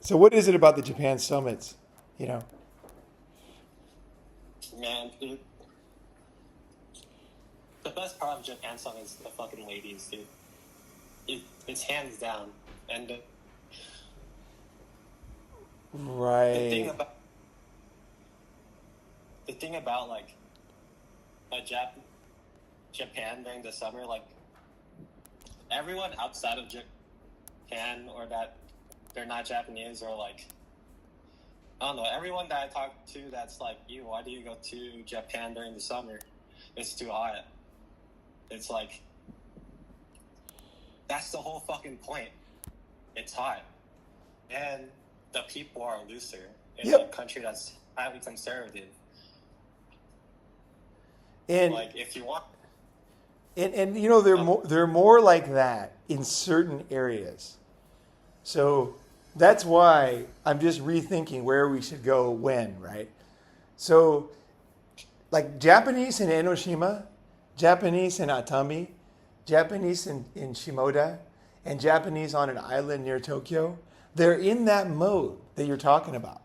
So what is it about the Japan summits? You know, Man, the best part of Japan song is the fucking ladies, dude. It's hands down. And the thing right? about the thing about like a Japan during the summer, like everyone outside of Japan or that they're not Japanese or like I don't know, everyone that I talk to that's like, you, why do you go to Japan during the summer? It's too hot. It's like that's the whole fucking point. It's hot. And the people are looser in a Yep. country that's highly conservative. And Like if you want and you know um, they're more like that in certain areas. So that's why I'm just rethinking where we should go when, right? So like Japanese in Enoshima, Japanese in Atami, Japanese in Shimoda, and Japanese on an island near Tokyo, they're in that mode that you're talking about.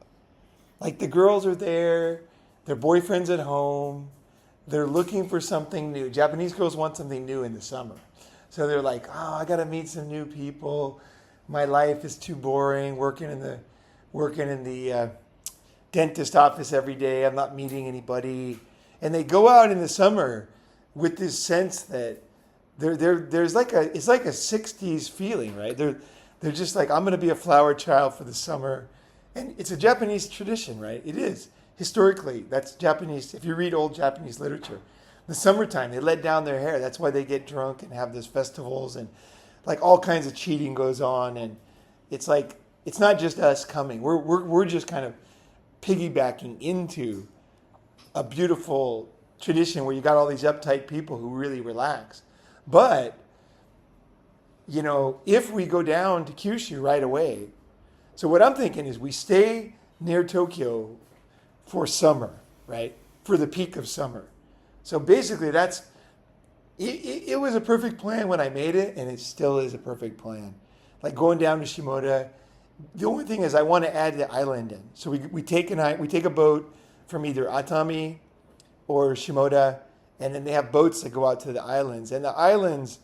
Like the girls are there, their boyfriend's at home, they're looking for something new. Japanese girls want something new in the summer. So they're like, oh, I gotta meet some new people. My life is too boring working in the dentist office every day. I'm not meeting anybody. And they go out in the summer with this sense that there's like a it's like a 60s feeling, right? They're just like, I'm going to be a flower child for the summer. And it's a Japanese tradition, right? It is. Historically, that's Japanese. If you read old Japanese literature, the summertime, they let down their hair. That's why they get drunk and have those festivals and like all kinds of cheating goes on. And it's like, it's not just us coming. We're just kind of piggybacking into a beautiful tradition where you got all these uptight people who really relax. But, you know, if we go down to Kyushu right away, so what I'm thinking is we stay near Tokyo for summer, right? For the peak of summer. So basically, it was a perfect plan when I made it, and it still is a perfect plan. Like going down to Shimoda. The only thing is, I want to add the island in. So we take a boat from either Atami or Shimoda, and then they have boats that go out to the islands. And the islands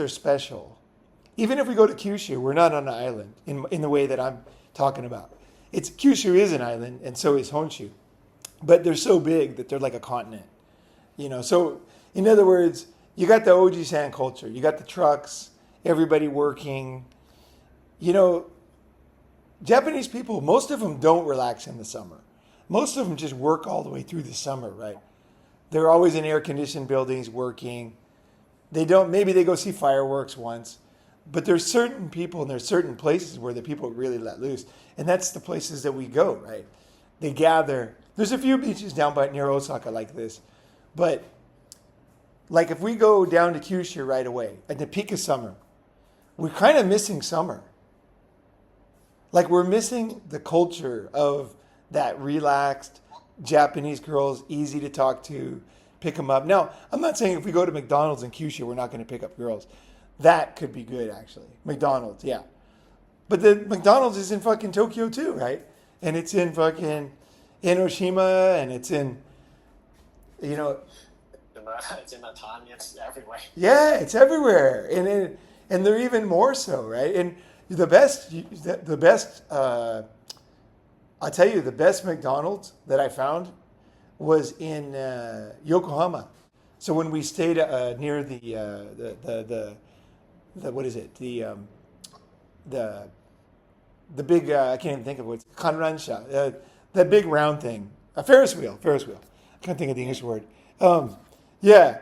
are special. Even if we go to Kyushu, we're not on an island in the way that I'm talking about. It's Kyushu is an island, and so is Honshu, but they're so big that they're like a continent. You know, so in other words, you got the Oji-san culture, you got the trucks, everybody working. You know, Japanese people, most of them don't relax in the summer. Most of them just work all the way through the summer, right? They're always in air conditioned buildings working. They don't, maybe they go see fireworks once, but there's certain people and there's certain places where the people really let loose. And that's the places that we go, right? They gather. There's a few beaches down by near Osaka like this, but like if we go down to Kyushu right away at the peak of summer, we're kind of missing summer. Like we're missing the culture of that relaxed Japanese girls, easy to talk to, pick them up. Now, I'm not saying if we go to McDonald's in Kyushu, we're not going to pick up girls. That could be good, actually. McDonald's, yeah. But the McDonald's is in fucking Tokyo too, right? And it's in fucking Enoshima, and it's in, you know, it's in the time, it's everywhere. yeah, it's everywhere, and they're even more so, right? And the best, I'll tell you, the best McDonald's that I found was in Yokohama. So when we stayed near the what is it the big I can't even think of what's Kanransha, that big round thing, a Ferris wheel. I can't think of the English word. Yeah.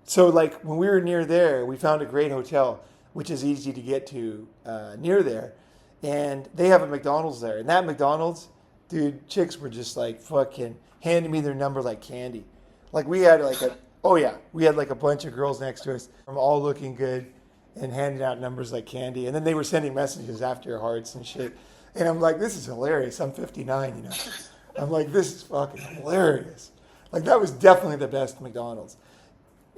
So like when we were near there, we found a great hotel, which is easy to get to near there, and they have a McDonald's there. And that McDonald's, dude, chicks were just like fucking handing me their number like candy. Like we had like a oh yeah, we had like a bunch of girls next to us, from all looking good, and handing out numbers like candy. And then they were sending messages after your hearts and shit. And I'm like, this is hilarious. I'm 59, you know. I'm like, this is fucking hilarious. Like that was definitely the best McDonald's.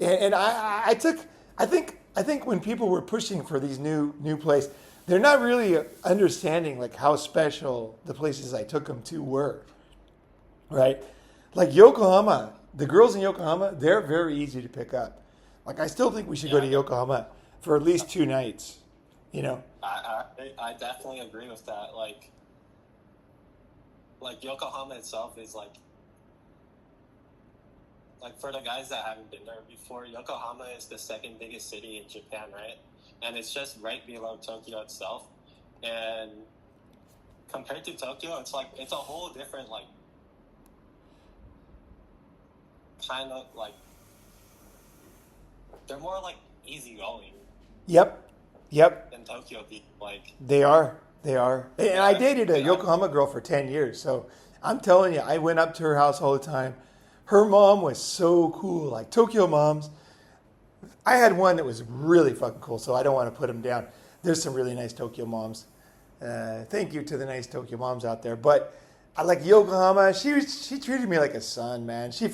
And I think when people were pushing for these new place, they're not really understanding like how special the places I took them to were, right? Like Yokohama, the girls in Yokohama, they're very easy to pick up. Like I still think we should go to Yokohama for at least 2 nights, you know? I definitely agree with that. Like Yokohama itself is like for the guys that haven't been there before, Yokohama is the second biggest city in Japan, right? And it's just right below Tokyo itself. And compared to Tokyo, it's like it's a whole different like kind of like they're more like easygoing Yep. than Tokyo people. Like They are. And I dated a Yokohama girl for 10 years. So I'm telling you, I went up to her house all the time. Her mom was so cool. Like Tokyo moms. I had one that was really fucking cool, so I don't want to put them down. There's some really nice Tokyo moms. Thank you to the nice Tokyo moms out there. But I like Yokohama. She treated me like a son, man. She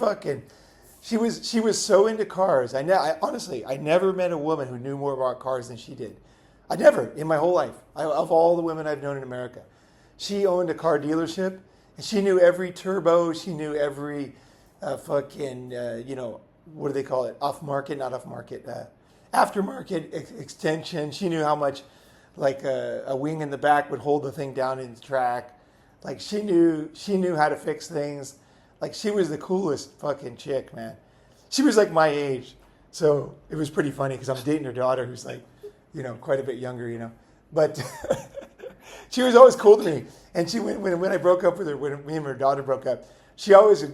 was so into cars. Honestly, I never met a woman who knew more about cars than she did. I never in my whole life. Of all the women I've known in America, she owned a car dealership, and she knew every turbo. She knew every what do they call it? Aftermarket extension. She knew how much like a wing in the back would hold the thing down in the track. Like she knew how to fix things. Like she was the coolest fucking chick, man. She was like my age. So it was pretty funny because I'm dating her daughter who's like, quite a bit younger, But she was always cool to me. And when I broke up with her, when me and her daughter broke up, she always,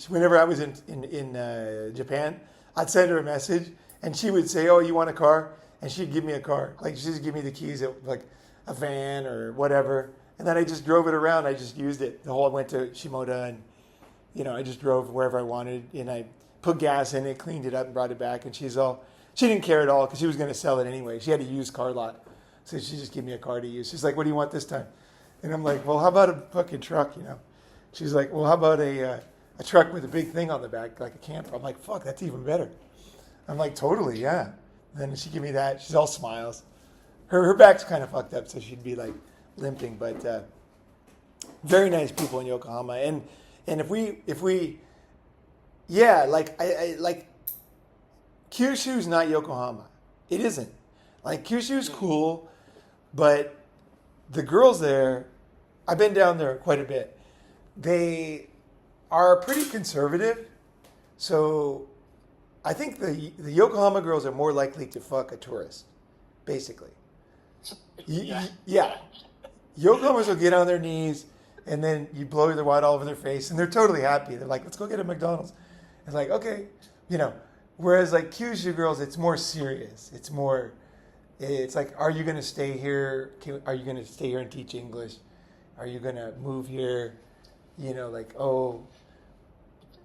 whenever I was in Japan, I'd send her a message, and she would say, "Oh, you want a car?" And she'd give me a car. Like she'd give me the keys of like a van or whatever, and then I just drove it around. I just used it. I went to Shimoda, and I just drove wherever I wanted, and I put gas in it, cleaned it up, and brought it back. And she didn't care at all because she was going to sell it anyway. She had a used car lot, so she just gave me a car to use. She's like, "What do you want this time?" And I'm like, "Well, how about a fucking truck, She's like, "Well, how about a truck with a big thing on the back, like a camper?" I'm like, "Fuck, that's even better." I'm like, "Totally, yeah." And then she gave me that. She's all smiles. Her back's kind of fucked up, so she'd be like limping. But very nice people in Yokohama. And if we, yeah, like I like Kyushu's not Yokohama. It isn't. Like Kyushu's cool, but the girls there, I've been down there quite a bit. They are pretty conservative, so I think the Yokohama girls are more likely to fuck a tourist, basically. Yeah. Yokohamers will get on their knees, and then you blow their wad all over their face, and they're totally happy. They're like, "Let's go get a McDonald's." It's like, okay, Whereas like Kyushu girls, it's more serious. It's like, are you going to stay here? Are you going to stay here and teach English? Are you going to move here? Like, oh,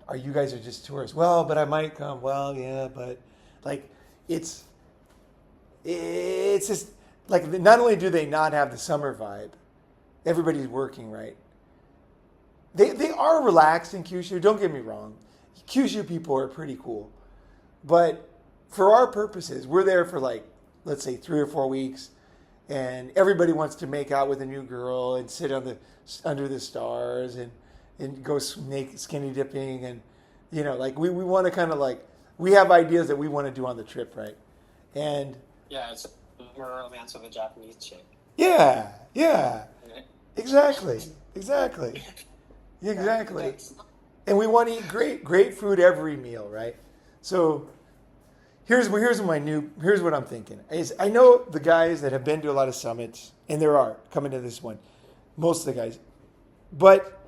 are you guys are just tourists? Well, but I might come. Well, yeah, but like, it's just like not only do they not have the summer vibe, everybody's working, right? They are relaxed in Kyushu. Don't get me wrong, Kyushu people are pretty cool, but for our purposes, we're there for like, let's say 3 or 4 weeks, and everybody wants to make out with a new girl and sit under the stars and go skinny dipping, and like we want to kind of like, we have ideas that we want to do on the trip, right? And yeah, it's more romance with a Japanese chick. Yeah, exactly. And we want to eat great food every meal, right? So here's what I'm thinking. I know the guys that have been to a lot of summits, and there are coming to this one, most of the guys, but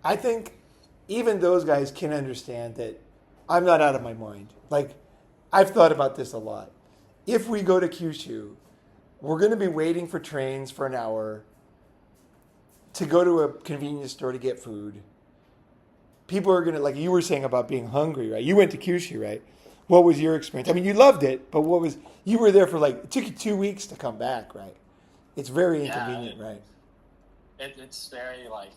I think even those guys can understand that I'm not out of my mind. Like, I've thought about this a lot. If we go to Kyushu, we're going to be waiting for trains for an hour to go to a convenience store to get food. People are going to, like you were saying about being hungry, right? You went to Kyushu, right? What was your experience? I mean, you loved it, but you were there for like, it took you 2 weeks to come back, right? It's very inconvenient, right? It's very like,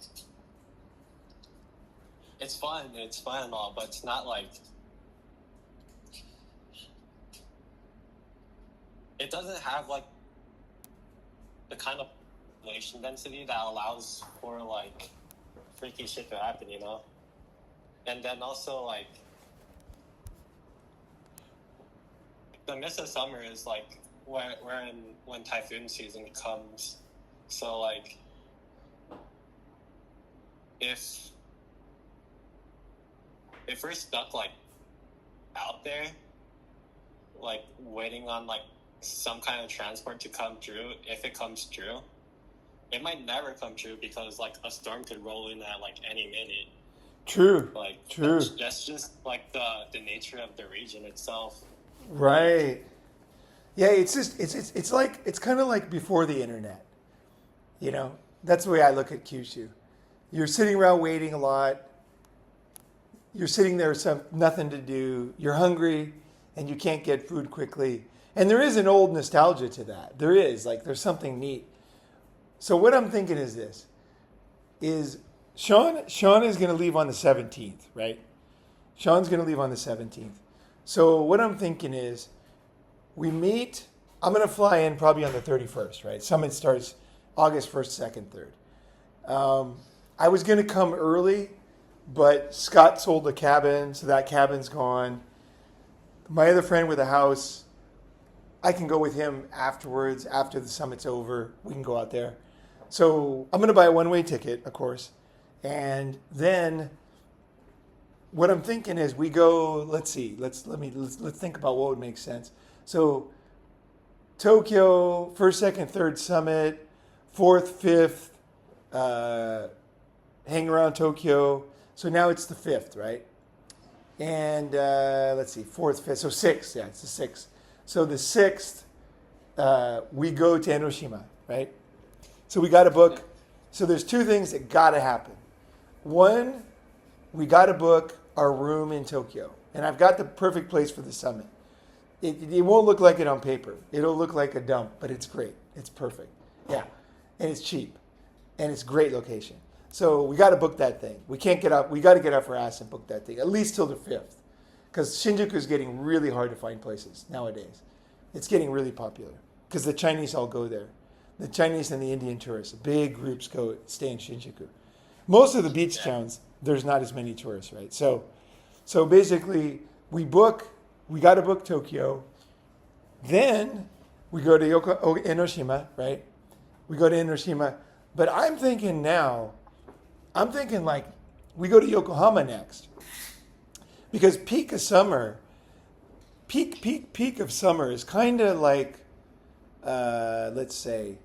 it's fun and all, but it's not like, it doesn't have like the kind of population density that allows for like freaky shit to happen, you know. And then also like the miss of summer is like when typhoon season comes. So like if we're stuck like out there, like waiting on like some kind of transport to come through, if it comes through, it might never come true because like a storm could roll in at like any minute. True. Like True. that's just like the nature of the region itself. Right. Yeah, it's just it's like it's kind of like before the internet. You know, that's the way I look at Kyushu. You're sitting around waiting a lot. You're sitting there with nothing to do. You're hungry, and you can't get food quickly. And there is an old nostalgia to that. There is like there's something neat. So what I'm thinking is this: is Sean is going to leave on the 17th, right? Sean's going to leave on the 17th. So what I'm thinking is, we meet. I'm going to fly in probably on the 31st, right? Summit starts August 1st, 2nd, 3rd. I was going to come early, but Scott sold the cabin, so that cabin's gone. My other friend with a house, I can go with him afterwards, after the summit's over. We can go out there. So I'm going to buy a one-way ticket, of course. And then what I'm thinking is we go, let's see, let's think about what would make sense. So Tokyo, 1st, 2nd, 3rd summit, 4th, 5th, hang around Tokyo. So now it's the 5th, right? And let's see, 4th, 5th, so 6th, yeah, it's the 6th. So the 6th, we go to Enoshima, right? So we got to book. So there's two things that got to happen. One, we got to book our room in Tokyo. And I've got the perfect place for the summit. It won't look like it on paper. It'll look like a dump, but it's great. It's perfect. Yeah. And it's cheap. And it's a great location. So we got to book that thing. We can't get up. We got to get off our ass and book that thing, at least till the 5th. Because Shinjuku is getting really hard to find places nowadays. It's getting really popular because the Chinese all go there. The Chinese and the Indian tourists, big groups stay in Shinjuku. Most of the beach towns, there's not as many tourists, right? So basically, we got to book Tokyo. Then we go to Enoshima, right? We go to Enoshima. But I'm thinking like we go to Yokohama next. Because peak of summer is kind of like, let's say,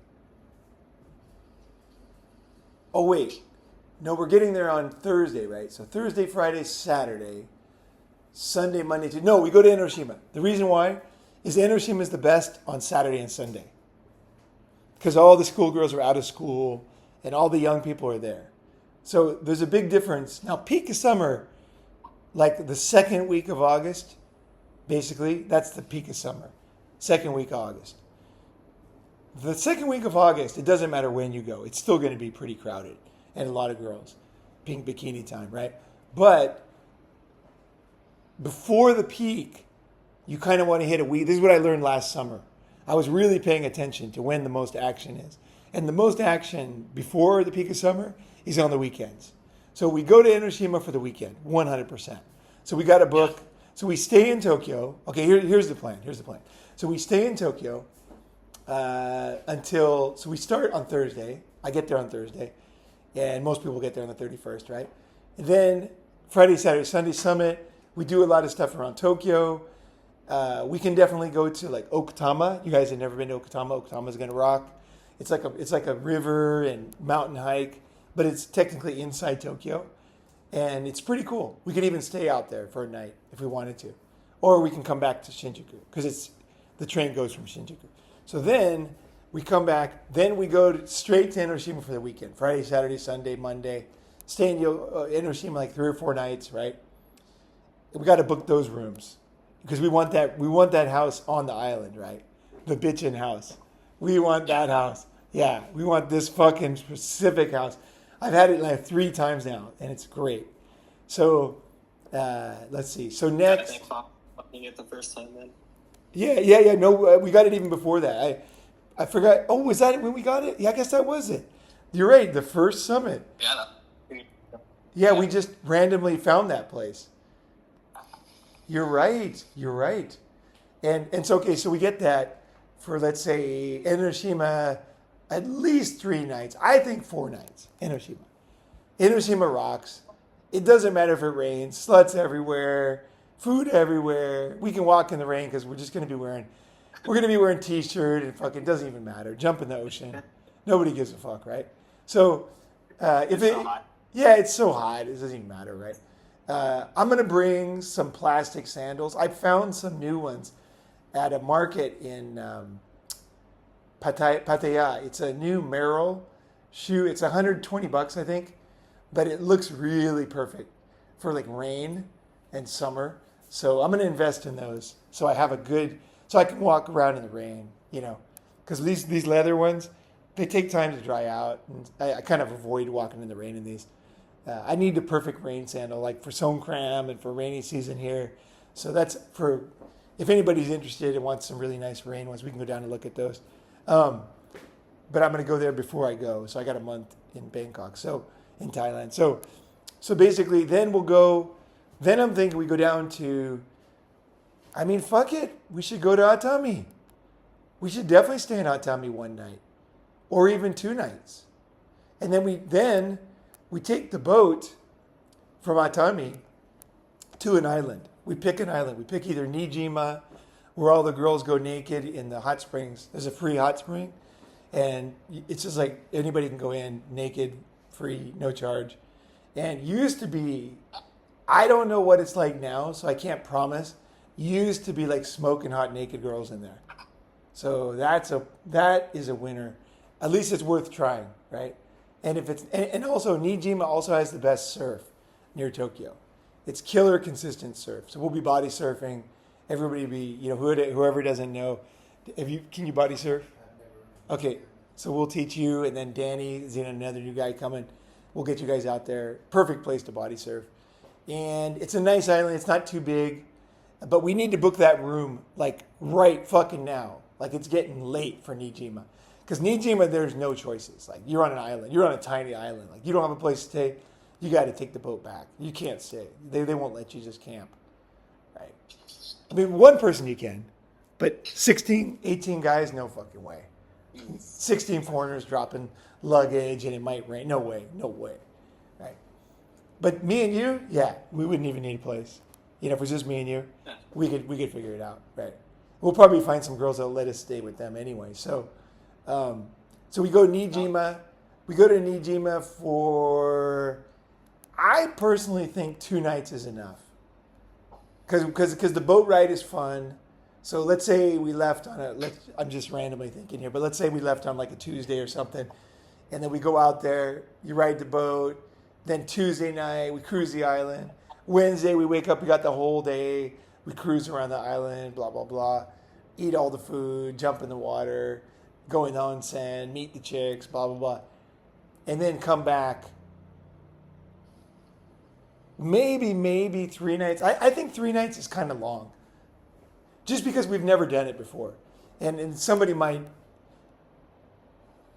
oh wait, no, we're getting there on Thursday, right? So Thursday, Friday, Saturday, Sunday, Monday, Tuesday. No, we go to Enoshima. The reason why is Enoshima is the best on Saturday and Sunday. Because all the schoolgirls are out of school and all the young people are there. So there's a big difference. Now, peak of summer, like the second week of August, basically, that's the peak of summer. Second week of August. The second week of August, it doesn't matter when you go. It's still going to be pretty crowded and a lot of girls. Pink bikini time, right? But before the peak, you kind of want to hit a week. This is what I learned last summer. I was really paying attention to when the most action is. And the most action before the peak of summer is on the weekends. So we go to Enoshima for the weekend, 100%. So we got to book. So we stay in Tokyo. Okay, here's the plan. So we stay in Tokyo so we start on Thursday. I get there on Thursday. And most people get there on the 31st, right? And then Friday, Saturday, Sunday summit. We do a lot of stuff around Tokyo. We can definitely go to like Okutama. You guys have never been to Okutama. Okutama's going to rock. It's like a river and mountain hike, but it's technically inside Tokyo. And it's pretty cool. We could even stay out there for a night if we wanted to. Or we can come back to Shinjuku because the train goes from Shinjuku. So then we come back. Then we go straight to Enoshima for the weekend. Friday, Saturday, Sunday, Monday. Stay in Enoshima like 3 or 4 nights, right? We got to book those rooms because we want that house on the island, right? The bitchin' house. We want that house. Yeah, we want this fucking specific house. I've had it like 3 times now, and it's great. So, let's see. So next, fucking it the first time, man. yeah. No, we got it even before that. I forgot. Oh, was that when we got it? Yeah, I guess that was it. You're right. The first summit. Yeah. Yeah, we just randomly found that place. You're right. You're right. And so okay, so we get that for, let's say, Enoshima, at least 3 nights. I think 4 nights. Enoshima. Enoshima rocks. It doesn't matter if it rains. Sluts everywhere. Food everywhere. We can walk in the rain because we're going to be wearing t-shirt and fucking doesn't even matter. Jump in the ocean. Nobody gives a fuck, right? So if it, so hot. yeah, it's so hot. It doesn't even matter, right? I'm gonna bring some plastic sandals. I found some new ones at a market in Pattaya. It's a new Merrill shoe. It's $120, I think, but it looks really perfect for like rain and summer. So I'm gonna invest in those. So I have so I can walk around in the rain, because these leather ones, they take time to dry out, and I kind of avoid walking in the rain in these. I need the perfect rain sandal, like for Songkram and for rainy season here. So that's for, if anybody's interested and wants some really nice rain ones, we can go down and look at those. But I'm going to go there before I go. So I got a month in Bangkok, in Thailand. So basically then I'm thinking we go down to, fuck it. We should go to Atami. We should definitely stay in Atami one night or even 2 nighs. And then we take the boat from Atami to an island. We pick an island. We pick either Nijima, where all the girls go naked in the hot springs. There's a free hot spring. And it's just like anybody can go in naked, free, no charge. And used to be, I don't know what it's like now, so I can't promise. Used to be like smoking hot naked girls in there. So that is a winner. At least it's worth trying, right? And and also Nijima also has the best surf near Tokyo. It's killer consistent surf. So we'll be body surfing. Everybody be, whoever doesn't know, can you body surf? Okay, so we'll teach you, and then Danny, another new guy coming. We'll get you guys out there. Perfect place to body surf. And it's a nice island. It's not too big, but we need to book that room like right fucking now. Like it's getting late for Nijima. Because Nijima, there's no choices. Like you're on an island. You're on a tiny island. Like you don't have a place to stay. You got to take the boat back. You can't stay. They won't let you just camp. Right? One person you can. But 16, 18 guys, no fucking way. 16 foreigners dropping luggage and it might rain. No way. Right? But me and you, yeah, we wouldn't even need a place. If it was just me and you, we could figure it out. Right? We'll probably find some girls that'll let us stay with them anyway. So we go to Nijima. We go to Nijima for, I personally think 2 nights is enough. Because the boat ride is fun. So let's say we left I'm just randomly thinking here, but let's say we left on like a Tuesday or something, and then we go out there, you ride the boat, then Tuesday night, we cruise the island. Wednesday, we wake up, we got the whole day, we cruise around the island, blah, blah, blah, eat all the food, jump in the water, go in the onsen, meet the chicks, blah, blah, blah, and then come back. Maybe 3 nights. I think 3 nights is kind of long. Just because we've never done it before. And somebody might,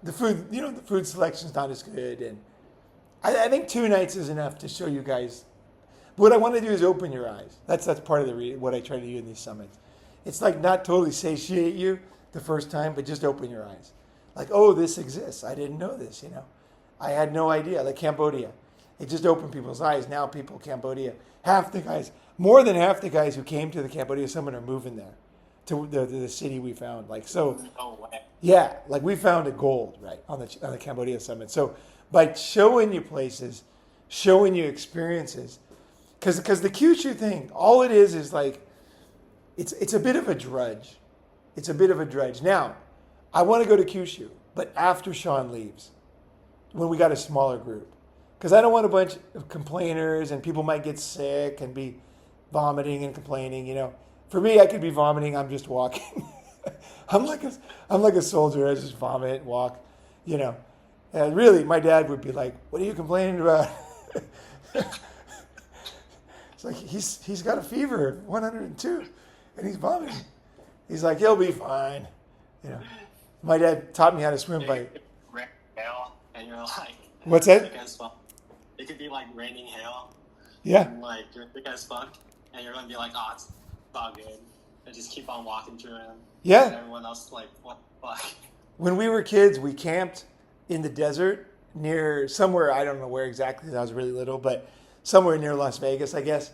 the food selection's not as good. And I think 2 nights is enough to show you guys. What I want to do is open your eyes. That's part of what I try to do in these summits. It's like not totally satiate you the first time, but just open your eyes. Like, oh, this exists. I didn't know this, I had no idea. Like Cambodia. It just opened people's eyes. Now Cambodia, more than half the guys who came to the Cambodia Summit are moving there to the city we found. Like, so, yeah, like we found a gold, right, on the Cambodia Summit. So by showing you places, showing you experiences, because the Kyushu thing, all it is like, it's a bit of a drudge. It's a bit of a drudge. Now, I want to go to Kyushu, but after Sean leaves, when we got a smaller group. Because I don't want a bunch of complainers and people might get sick and be vomiting and complaining, For me, I could be vomiting. I'm just walking. I'm like a soldier. I just vomit, walk, And really, my dad would be like, "What are you complaining about?" It's like he's got a fever of 102, and he's vomiting. He's like, "He'll be fine," My dad taught me how to swim by. Rain hail, and you're like, What's sick that? as fuck. It could be like raining hail, Yeah. and like you're sick as fuck, and you're gonna be like, oh, it's all good, and just keep on walking through it. Yeah. And everyone else is like, what the fuck? When we were kids, we camped in the desert near somewhere, I don't know where exactly. I was really little, but somewhere near Las Vegas, I guess.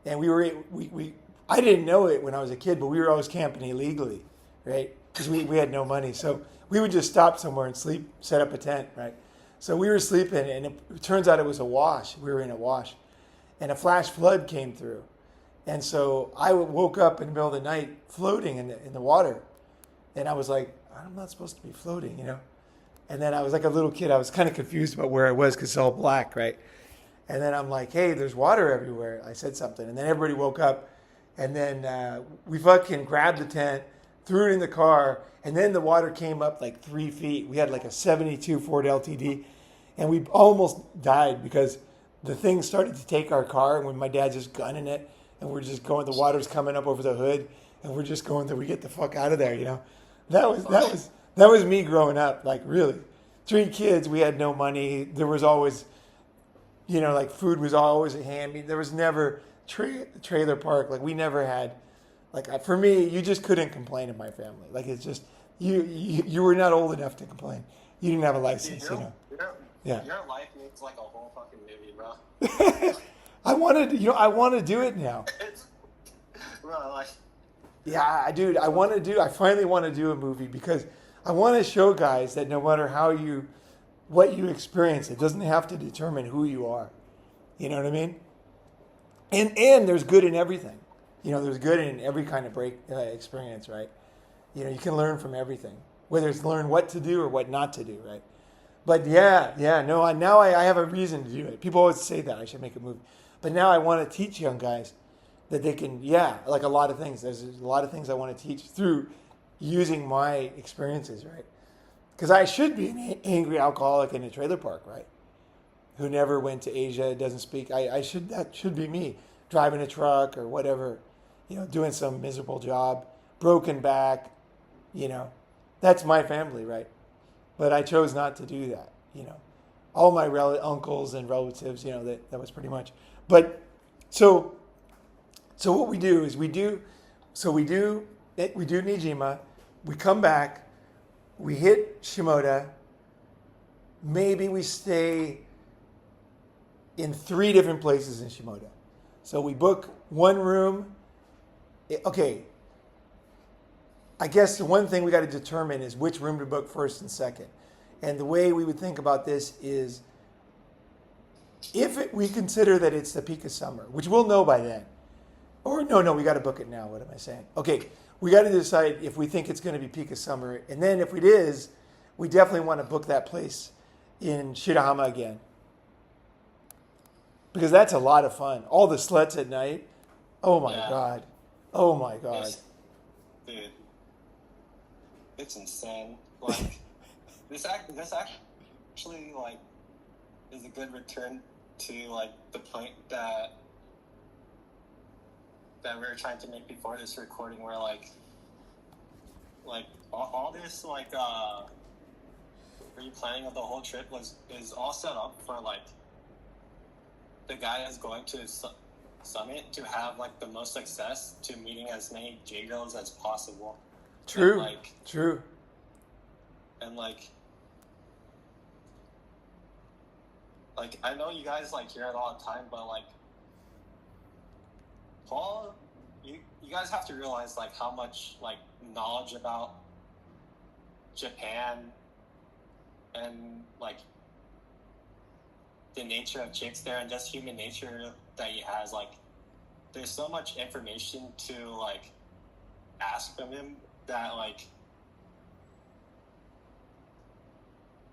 And we I didn't know it when I was a kid, but we were always camping illegally, right? Because we had no money, so we would just stop somewhere and sleep, set up a tent, right? So we were sleeping, and it turns out it was a wash. We were in a wash, and a flash flood came through, and so I woke up in the middle of the night floating in the water, and I was like, I'm not supposed to be floating, you know? And then I was like a little kid. I was kind of confused about where I was because it's all black, right? And then I'm like, hey, there's water everywhere. I said something. And then everybody woke up. And then we fucking grabbed the tent, threw it in the car. And then the water came up like 3 feet. We had like a 72 Ford LTD. And we almost died because the thing started to take our car. And when my dad's just gunning it. And we're just going, the water's coming up over the hood. And we're just going till we get the fuck out of there, you know? That was me growing up, like really. 3 kids, we had no money. There was always, you know, like food was always a hand me. There was never trailer park. Like we never had, like for me, you just couldn't complain in my family. Like it's just you were not old enough to complain. You didn't have a license, you know. Your life needs like a whole fucking movie, bro. I want to do it now. Bro, like. Yeah, dude, I finally want to do a movie because I want to show guys that no matter what you experience, it doesn't have to determine who you are. You know what I mean? And there's good in everything. You know, there's good in every kind of experience, right? You know, you can learn from everything, whether it's learn what to do or what not to do, right? But now I have a reason to do it. People always say that I should make a movie. But now I want to teach young guys that they can, like a lot of things. There's a lot of things I want to teach through using my experiences, right? Because I should be an angry alcoholic in a trailer park, right? Who never went to Asia, doesn't speak. That should be me, driving a truck or whatever, you know, doing some miserable job, broken back, you know. That's my family, right? But I chose not to do that, you know. All my uncles and relatives, you know, that was pretty much. But so what we do is we do Nijima, we come back, we hit Shimoda, maybe we stay in 3 different places in Shimoda. So we book one room. Okay, I guess the one thing we got to determine is which room to book first and second. And the way we would think about this is we consider that it's the peak of summer, which we'll know by then. Or no, we got to book it now. What am I saying? Okay, we got to decide if we think it's going to be peak of summer, and then if it is, we definitely want to book that place in Shirahama again because that's a lot of fun. All the sluts at night. Oh my god. Oh my god. Dude, it's insane. Like this actually like is a good return to like the point that we were trying to make before this recording, where like all this like pre-planning of the whole trip is all set up for like the guy that's going to summit to have like the most success to meeting as many J girls as possible. True. And, True. And like I know you guys like hear it all the time, but like Paul, you guys have to realize like how much like knowledge about Japan and like the nature of chicks there and just human nature that he has. Like there's so much information to like ask from him that like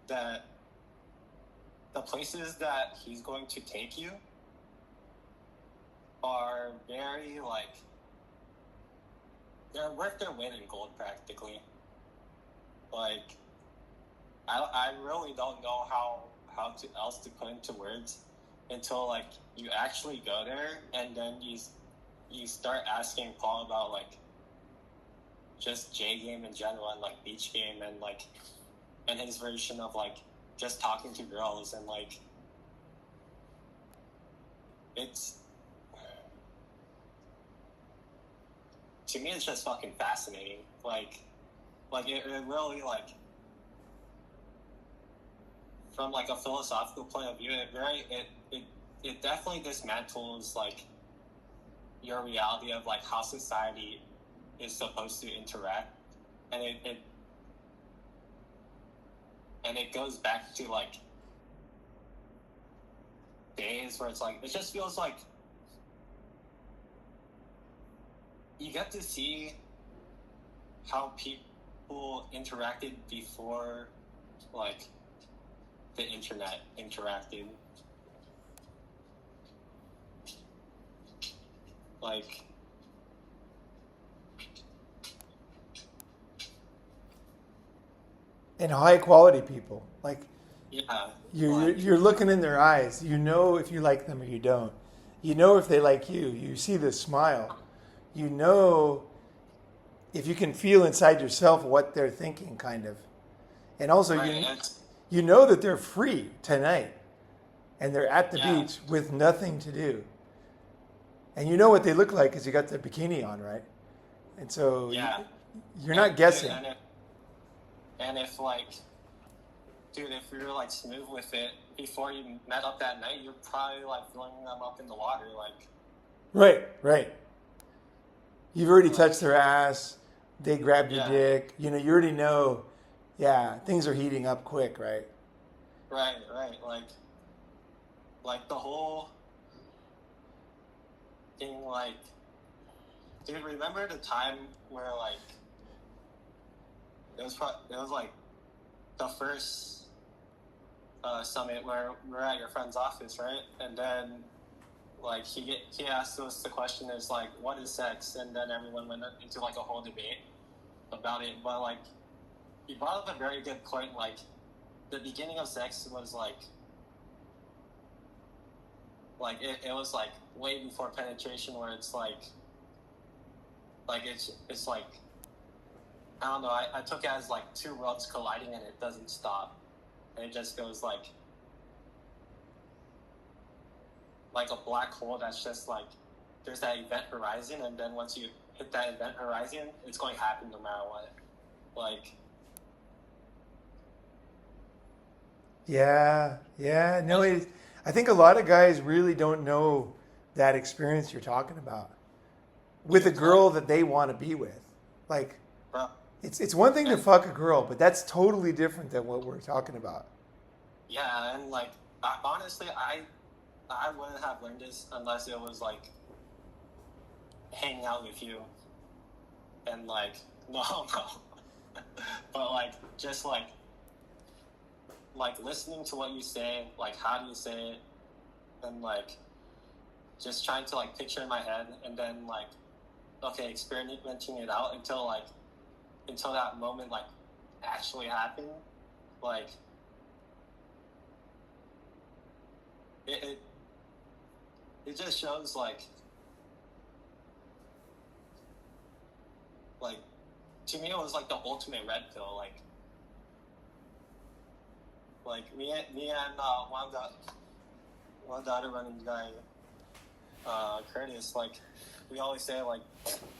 that the places that he's going to take you are very like they're worth their weight in gold practically. Like I really don't know how else to put into words until like you actually go there and then you start asking Paul about like just J game in general and like beach game and like and his version of like just talking to girls and like it's to me it's just fucking fascinating. Like it really like from like a philosophical point of view, it definitely dismantles like your reality of like how society is supposed to interact, and it goes back to like days where it's like it just feels like you get to see how people interacted before like the internet interacted. Like and high quality people. Like yeah, you're looking in their eyes. You know if you like them or you don't. You know if they like you. You see the smile. You know if you can feel inside yourself what they're thinking, kind of. And also, right, you know that they're free tonight and they're at the yeah, beach with nothing to do. And you know what they look like because you got the bikini on, right? And so yeah. you're not guessing. And if like, dude, if you were like smooth with it before you met up that night, you're probably like throwing them up in the water, like. Right. You've already touched their ass. They grabbed your dick. You know, you already know. Yeah, things are heating up quick, right? Right. Like the whole thing, like, dude, remember the time where like it was like the first summit where we're at your friend's office, right? And then like he asked us the question is like, what is sex? And then everyone went into like a whole debate about it. But like he brought up a very good point. Like the beginning of sex was like it was like way before penetration, where it's like it's like I don't know. I took it as like two worlds colliding and it doesn't stop, and it just goes like a black hole that's just like there's that event horizon, and then once you hit that event horizon, it's going to happen no matter what. Like Yeah. No, I think a lot of guys really don't know that experience you're talking about with a girl that they want to be with. Like, bro, it's one thing to fuck a girl, but that's totally different than what we're talking about. yeah, and like honestly, I wouldn't have learned this unless it was like hanging out with you, and like no, but like just like listening to what you say, like how do you say it, and like just trying to like picture in my head, and then like okay, experimenting it out until that moment like actually happened. Like it just shows like to me it was like the ultimate red pill. Like me and one of the other running guy, Curtis, like we always say like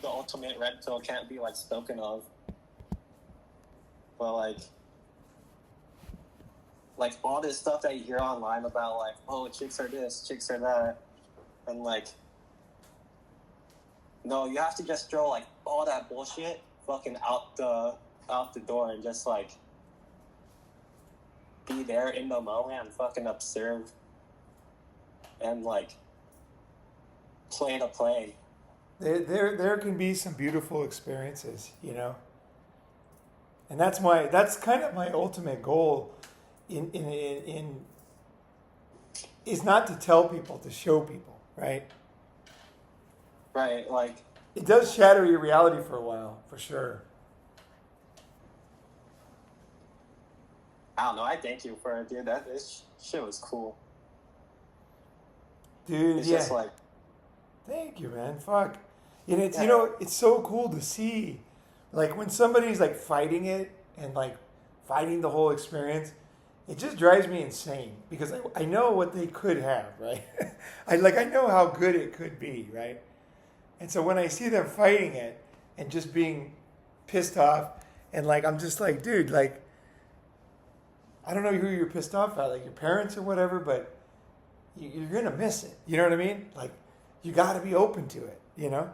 the ultimate red pill can't be like spoken of, but like all this stuff that you hear online about like, oh, chicks are this, chicks are that, and like no, you have to just throw like all that bullshit fucking out the door and just like be there in the moment and fucking observe and like play to play. There can be some beautiful experiences, you know, and that's kind of my ultimate goal in is not to tell people, to show people, right? Right, like it does shatter your reality for a while, for sure. I don't know. I thank you for it, dude. This shit was cool. Dude, it's yeah. Just like, thank you, man. Fuck. And it's, you know, it's so cool to see Like when somebody's like fighting it and like fighting the whole experience, it just drives me insane because I know what they could have, right? I know how good it could be, right? And so when I see them fighting it and just being pissed off, and like I'm just like, dude, like I don't know who you're pissed off at, like your parents or whatever, but you're gonna miss it. You know what I mean? Like you got to be open to it. You know?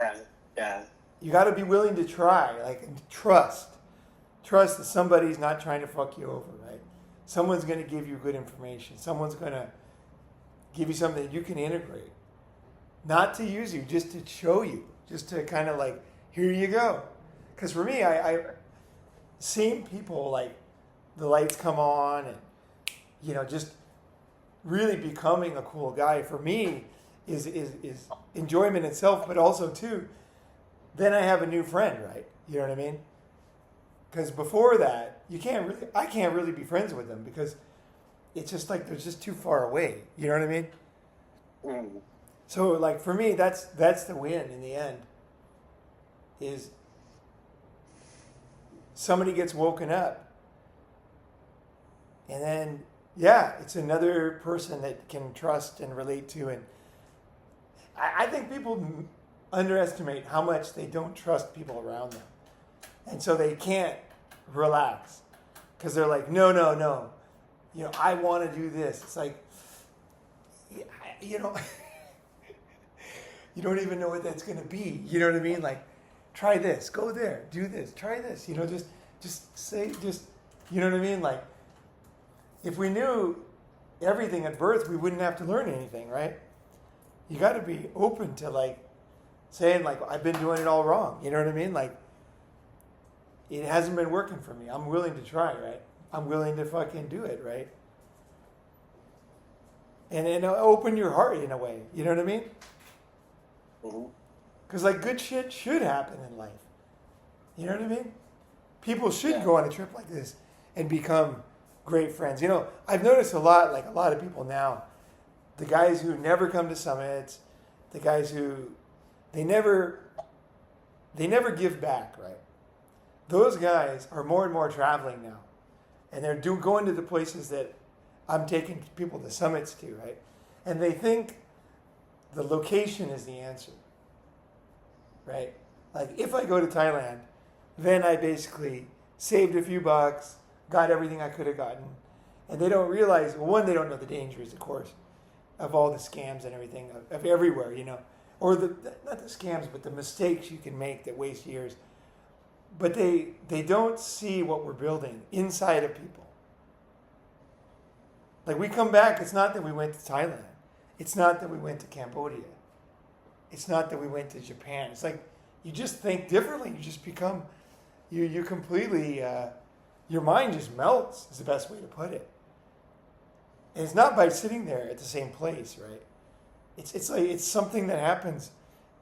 Yeah, yeah. You got to be willing to try, like and trust that somebody's not trying to fuck you over, right? Someone's gonna give you good information. Someone's gonna give you something that you can integrate. Not to use you, just to show you, just to kind of like, here you go. Because for me, I seeing people like the lights come on and, you know, just really becoming a cool guy for me is enjoyment itself, but also too, then I have a new friend, right? You know what I mean? Because before that, I can't really be friends with them because it's just like they're just too far away. You know what I mean? Mm. So like for me, that's the win in the end. Is somebody gets woken up, and then yeah, it's another person that can trust and relate to, and I think people underestimate how much they don't trust people around them, and so they can't relax because they're like, no, you know, I want to do this. It's like, you know. You don't even know what that's going to be. You know what I mean? Like, try this, go there, do this, try this. You know, just say, you know what I mean? Like, if we knew everything at birth, we wouldn't have to learn anything, right? You got to be open to like saying like, I've been doing it all wrong. You know what I mean? Like, it hasn't been working for me. I'm willing to try, right? I'm willing to fucking do it, right? And open your heart in a way. You know what I mean? Because like good shit should happen in life. You know what I mean? People should go on a trip like this and become great friends. You know, I've noticed a lot of people now, the guys who never come to summits, the guys who they never give back, right? Those guys are more and more traveling now. And they're going to the places that I'm taking people to summits to, right? And they think the location is the answer, right? Like if I go to Thailand, then I basically saved a few bucks, got everything I could have gotten, and they don't realize, well, one, they don't know the dangers, of course, of all the scams and everything, of everywhere, you know, or not the scams, but the mistakes you can make that waste years. But they don't see what we're building inside of people. Like we come back, it's not that we went to Thailand. It's not that we went to Cambodia. It's not that we went to Japan. It's like you just think differently. You just become, you completely, your mind just melts is the best way to put it. And it's not by sitting there at the same place, right? It's like it's something that happens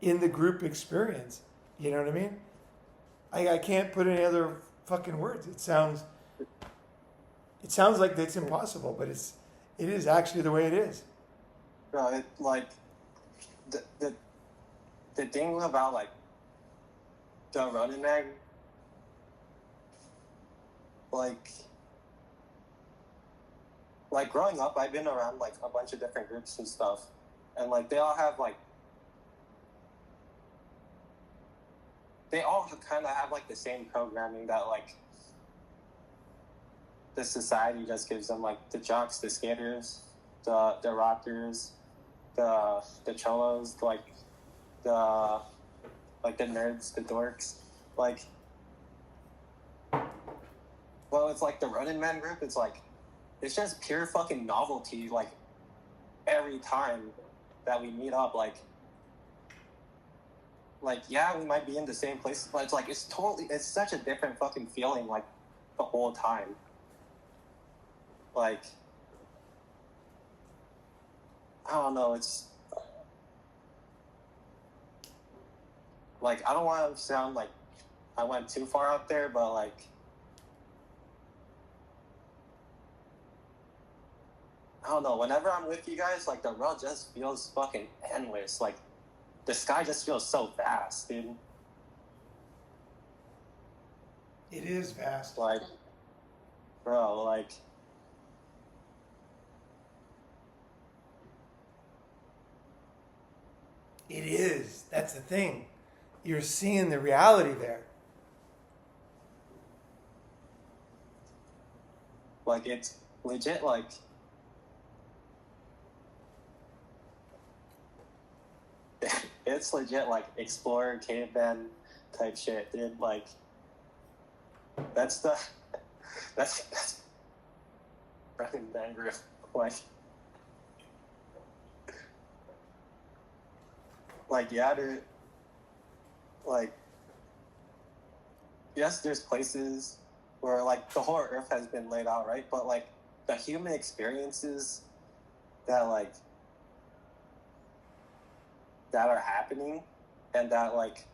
in the group experience. You know what I mean? I can't put any other fucking words. It sounds like it's impossible, but it is actually the way it is. No, it like the thing about like the Ronin mag, like growing up, I've been around like a bunch of different groups and stuff, and like they all kind of have like the same programming that like the society just gives them, like the jocks, the skaters, the rockers, the cholos, the nerds, the dorks, like. Well, it's like the Ronin Man group. It's like, it's just pure fucking novelty. Like every time that we meet up, like yeah, we might be in the same place, but it's like it's such a different fucking feeling. Like the whole time. Like, I don't know, it's like, I don't want to sound like I went too far out there, but like, I don't know, whenever I'm with you guys, like the world just feels fucking endless. Like the sky just feels so vast, dude. It is vast. Like, bro, like, It is. That's the thing. You're seeing the reality there. it's legit, like, it's legit, like, explorer, caveman type shit, dude. Like, that's the, that's Running Man group. Yeah, dude. Like, yes, there's places where, like, the whole earth has been laid out, right? But, like, the human experiences that, like, that are happening, and that, like,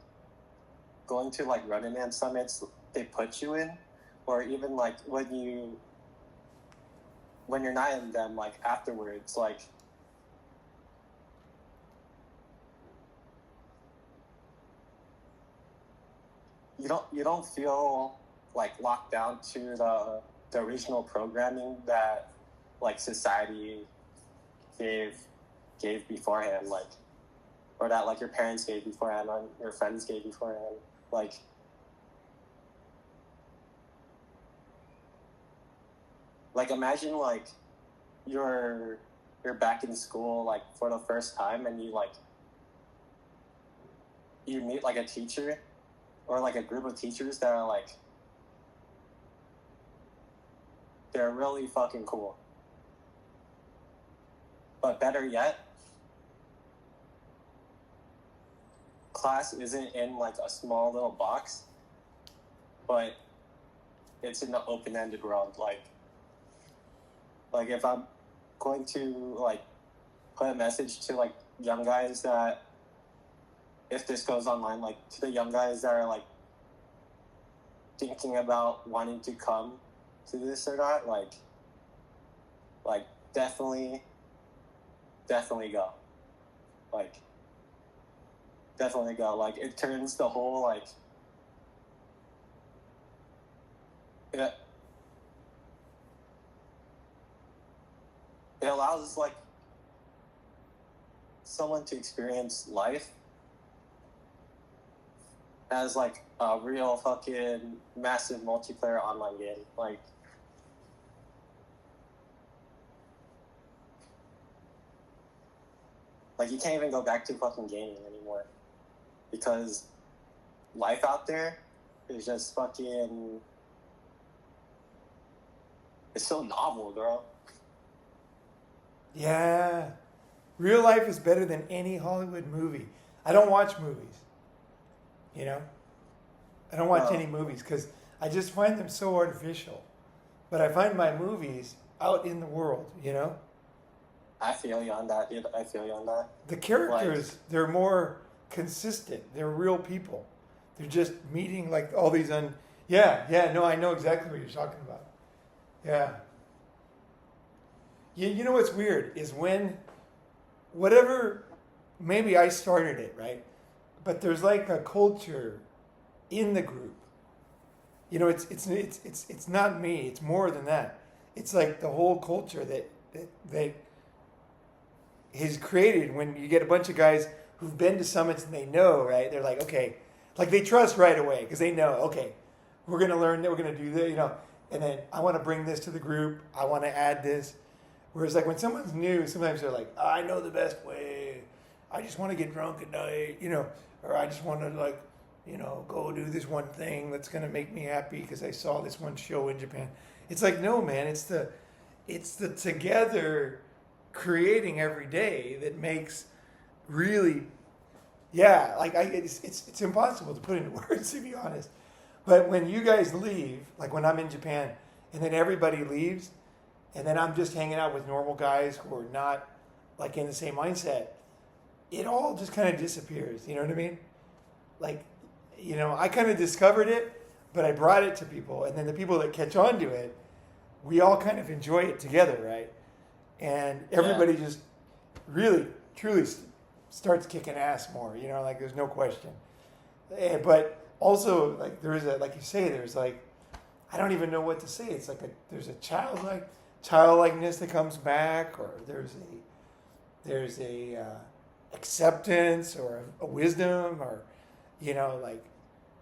going to, like, Running Man summits they put you in, or even, like, when you're not in them, like, afterwards, like, you don't feel like locked down to the original programming that, like, society gave beforehand, like, or that, like, your parents gave beforehand, or your friends gave beforehand. Like imagine, like, you're back in school, like, for the first time, and you meet, like, a teacher or, like, a group of teachers that are, like, they're really fucking cool. But better yet, class isn't in, like, a small little box, but it's in the open-ended world. Like if I'm going to, like, put a message to, like, young guys that, if this goes online, like, to the young guys that are, like, thinking about wanting to come to this or not, like definitely go. Like, definitely go. Like, it turns the whole, like, it allows, like, someone to experience life as, like, a real fucking massive multiplayer online game. Like, you can't even go back to fucking gaming anymore, because life out there is just fucking, it's so novel, bro. Yeah. Real life is better than any Hollywood movie. I don't watch movies. You know? I don't watch any movies because I just find them so artificial. But I find my movies out in the world, you know? I feel you on that, dude. I feel you on that. The characters, they're more consistent. They're real people. They're just meeting, like, all these no, I know exactly what you're talking about. Yeah. You know what's weird is when maybe I started it, right? But there's, like, a culture in the group. You know, it's not me. It's more than that. It's like the whole culture that is created when you get a bunch of guys who've been to summits and they know, right? They're like, okay, like, they trust right away because they know, okay, we're going to learn that, we're going to do that, you know, and then I want to bring this to the group. I want to add this. Whereas, like, when someone's new, sometimes they're like, I know the best way. I just want to get drunk at night, you know, or I just want to, like, you know, go do this one thing that's going to make me happy because I saw this one show in Japan. It's like, no, man, it's the together creating every day that makes really, like, it's impossible to put into words, to be honest. But when you guys leave, like when I'm in Japan, and then everybody leaves, and then I'm just hanging out with normal guys who are not, like, in the same mindset, it all just kind of disappears. You know what I mean? Like, you know, I kind of discovered it, but I brought it to people, and then the people that catch on to it, we all kind of enjoy it together, right? And everybody just really, truly starts kicking ass more, you know, like, there's no question. But also, like, like you say, there's, like, I don't even know what to say. It's like there's a childlikeness that comes back, or there's a acceptance or a wisdom, or like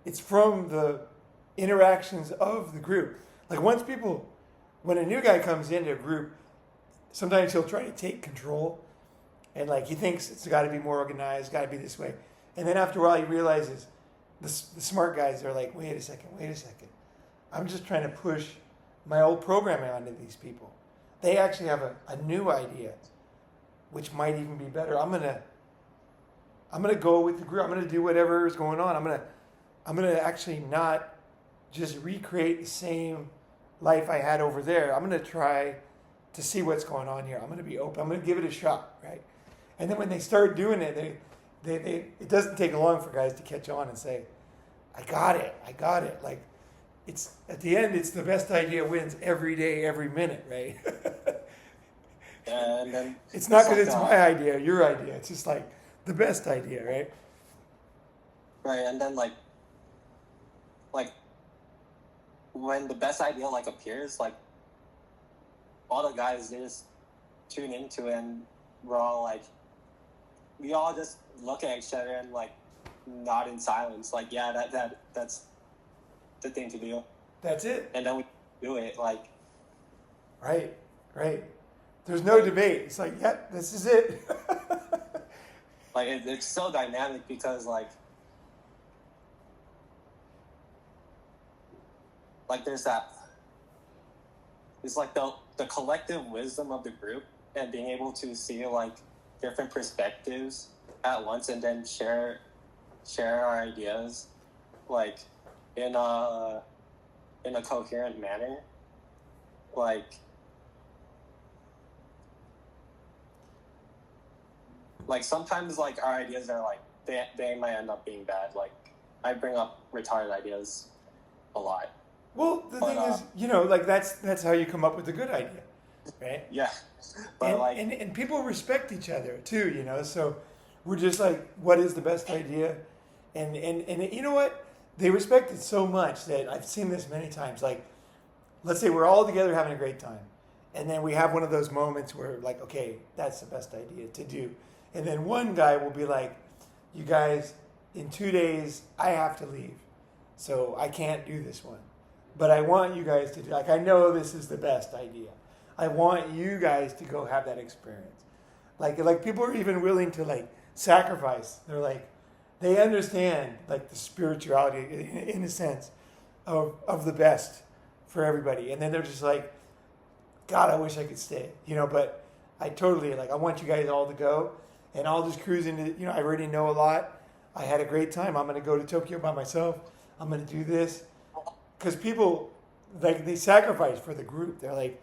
it's from the interactions of the group. Like when a new guy comes into a group, sometimes he'll try to take control, and like he thinks it's got to be more organized, got to be this way, and then after a while he realizes the smart guys are like, wait a second, I'm just trying to push my old programming onto these people. They actually have a new idea, which might even be better. I'm gonna go with the group. I'm gonna do whatever is going on. I'm gonna actually not just recreate the same life I had over there. I'm gonna try to see what's going on here. I'm gonna be open. I'm gonna give it a shot, right? And then when they start doing it, it doesn't take long for guys to catch on and say, I got it. Like, it's at the end, it's the best idea wins every day, every minute, right? And then it's not because it's my idea, your idea. It's just like the best idea, right? Right, and then like when the best idea like appears, like all the guys, they just tune into it, and we all just look at each other and like nod in silence, like, yeah, that's the thing to do. That's it. And then we do it, like. Right. There's no debate. It's like, yep, this is it. Like, it's so dynamic because like there's like the collective wisdom of the group, and being able to see like different perspectives at once, and then share our ideas like in a coherent manner. Like sometimes like our ideas are like they might end up being bad. Like I bring up retarded ideas a lot. Well, the thing is, like that's how you come up with a good idea, right? Yeah, but and people respect each other too, So we're just like, what is the best idea? And you know what? They respect it so much that I've seen this many times. Like, let's say we're all together having a great time, and then we have one of those moments where like, okay, that's the best idea to do. And then one guy will be like, you guys, in 2 days, I have to leave. So I can't do this one. But I want you guys to do, like, I know this is the best idea. I want you guys to go have that experience. Like people are even willing to like sacrifice. They're like, they understand like the spirituality in a sense of the best for everybody. And then they're just like, God, I wish I could stay, but I totally I want you guys all to go. And I'll just cruise into, I already know a lot. I had a great time. I'm going to go to Tokyo by myself. I'm going to do this. Because people, like, they sacrifice for the group. They're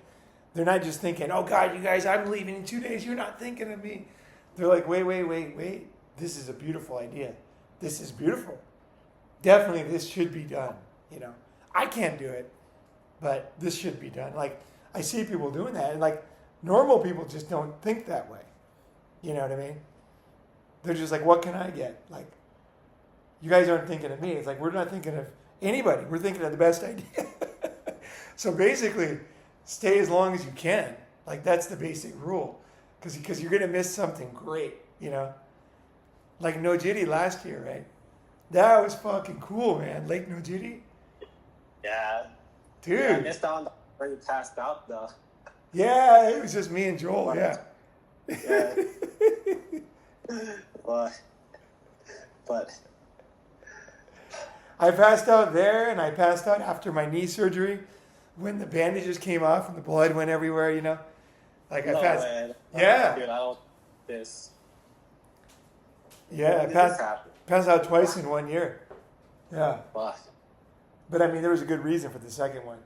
not just thinking, oh, God, you guys, I'm leaving in 2 days. You're not thinking of me. They're like, wait. This is a beautiful idea. This is beautiful. Definitely this should be done. I can't do it, but this should be done. Like, I see people doing that. And, like, normal people just don't think that way. You know what I mean? They're just like, what can I get? Like, you guys aren't thinking of me. It's like, we're not thinking of anybody. We're thinking of the best idea. So basically, stay as long as you can. Like, that's the basic rule. Because you're going to miss something great, Like Nojiri last year, right? That was fucking cool, man. Lake Nojiri. Yeah. Dude. Yeah, I missed out on where you passed out, though. Yeah, it was just me and Joel, yeah. Yeah. But I passed out there, and I passed out after my knee surgery when the bandages came off and the blood went everywhere, Like I passed. Way. Yeah. Dude, I don't this. Yeah, I passed out twice in 1 year. Yeah. Fuck. But I mean, there was a good reason for the second one.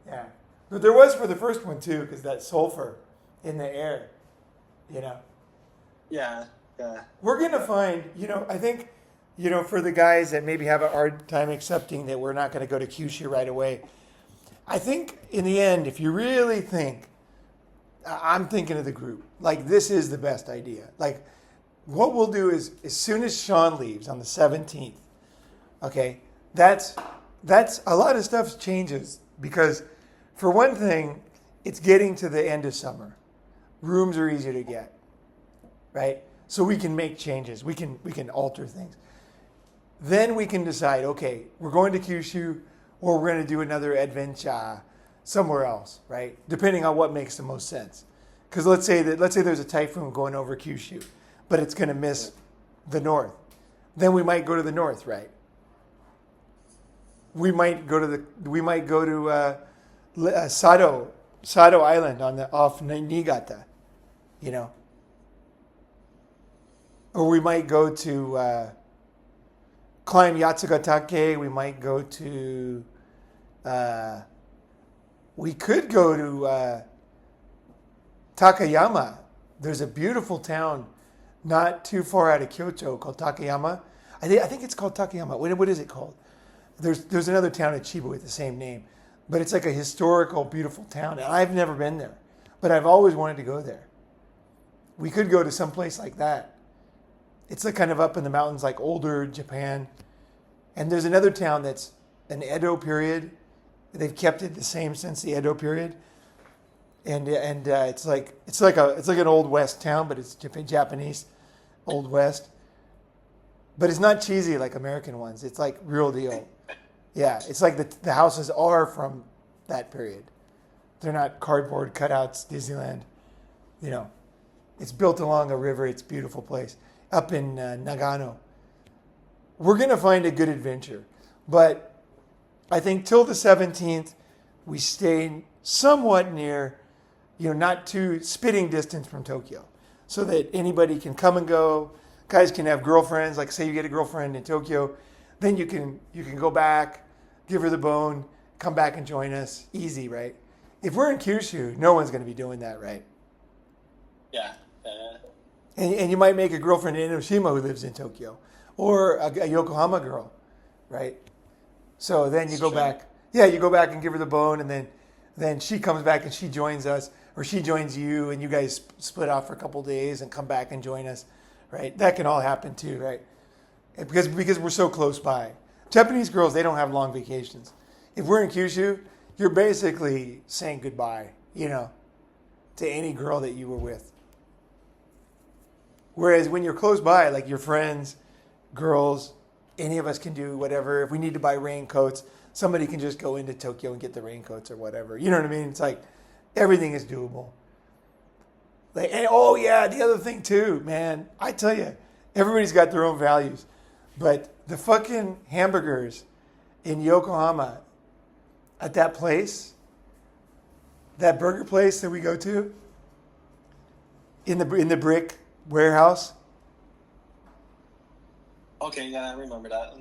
Yeah. But there was for the first one too, because that sulfur in the air, Yeah. We're going to find, I think, for the guys that maybe have a hard time accepting that we're not going to go to Kyushu right away, I think in the end, if you really think, I'm thinking of the group, like this is the best idea. Like what we'll do is as soon as Sean leaves on the 17th, okay, that's that's a lot of stuff changes because, for one thing, it's getting to the end of summer. Rooms are easier to get, right? So we can make changes. We can alter things. Then we can decide, okay, we're going to Kyushu or we're going to do another adventure somewhere else, right? Depending on what makes the most sense. Because let's say there's a typhoon going over Kyushu, but it's going to miss the north. Then we might go to the north, right? We might go to Sado Island off Niigata, you know. Or we might go to climb Yatsugatake. We might go to. We could go to Takayama. There's a beautiful town not too far out of Kyoto called Takayama. I think it's called Takayama. What is it called? There's another town in Chiba with the same name, but it's like a historical, beautiful town. And I've never been there, but I've always wanted to go there. We could go to some place like that. It's like kind of up in the mountains, like older Japan. And there's another town that's an Edo period. They've kept it the same since the Edo period. And it's like an old West town, but it's Japanese old West. But it's not cheesy like American ones. It's like real deal. Yeah, it's like the houses are from that period. They're not cardboard cutouts, Disneyland. You know, it's built along a river. It's a beautiful place up in Nagano. We're going to find a good adventure. But I think till the 17th, we stay somewhat near, not too spitting distance from Tokyo, so that anybody can come and go. Guys can have girlfriends. Like say you get a girlfriend in Tokyo, then you can go back, give her the bone, come back and join us. Easy, right? If we're in Kyushu, no one's going to be doing that, right? Yeah. And you might make a girlfriend in Enoshima who lives in Tokyo, or a Yokohama girl, right? So then you go back. Yeah, you go back and give her the bone, and then she comes back and she joins us, or she joins you, and you guys split off for a couple days and come back and join us, right? That can all happen too, right? Because we're so close by. Japanese girls, they don't have long vacations. If we're in Kyushu, you're basically saying goodbye, to any girl that you were with. Whereas when you're close by, like your friends, girls, any of us can do whatever. If we need to buy raincoats, somebody can just go into Tokyo and get the raincoats or whatever. You know what I mean? It's like everything is doable. And oh yeah, the other thing too, man. I tell you, everybody's got their own values, but the fucking hamburgers in Yokohama at that place, that burger place that we go to in the brick warehouse. Okay, yeah, I remember that.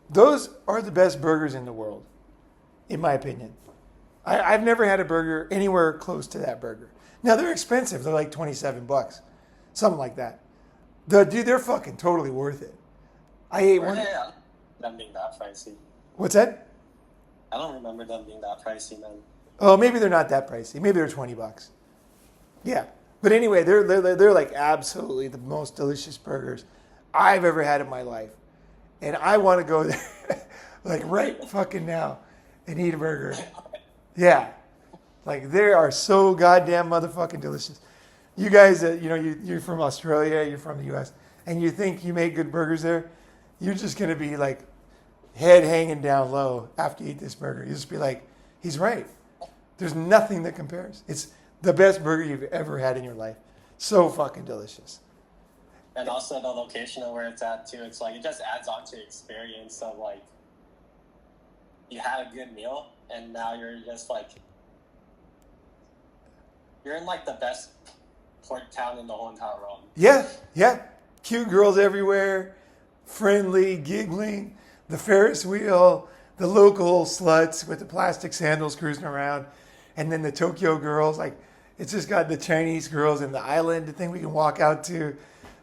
Those are the best burgers in the world, in my opinion. I've never had a burger anywhere close to that burger. Now, they're expensive. They're like $27, something like that. They're fucking totally worth it. I ate one. Yeah, them being that pricey. What's that? I don't remember them being that pricey, man. Oh, maybe they're not that pricey. Maybe they're $20. Yeah. But anyway, they're like absolutely the most delicious burgers I've ever had in my life. And I want to go there like right fucking now and eat a burger. Yeah. Like they are so goddamn motherfucking delicious. You guys, you're from Australia, you're from the US, and you think you make good burgers there, you're just going to be like head hanging down low after you eat this burger. You just be like, he's right. There's nothing that compares. It's the best burger you've ever had in your life. So fucking delicious. And also the location of where it's at too. It's like it just adds on to the experience of like you had a good meal and now you're just like you're in like the best port town in the whole entire world. Yeah. Cute girls everywhere, friendly, giggling, the Ferris wheel, the local sluts with the plastic sandals cruising around, and then the Tokyo girls. Like it's just got the Chinese girls and the island thing we can walk out to.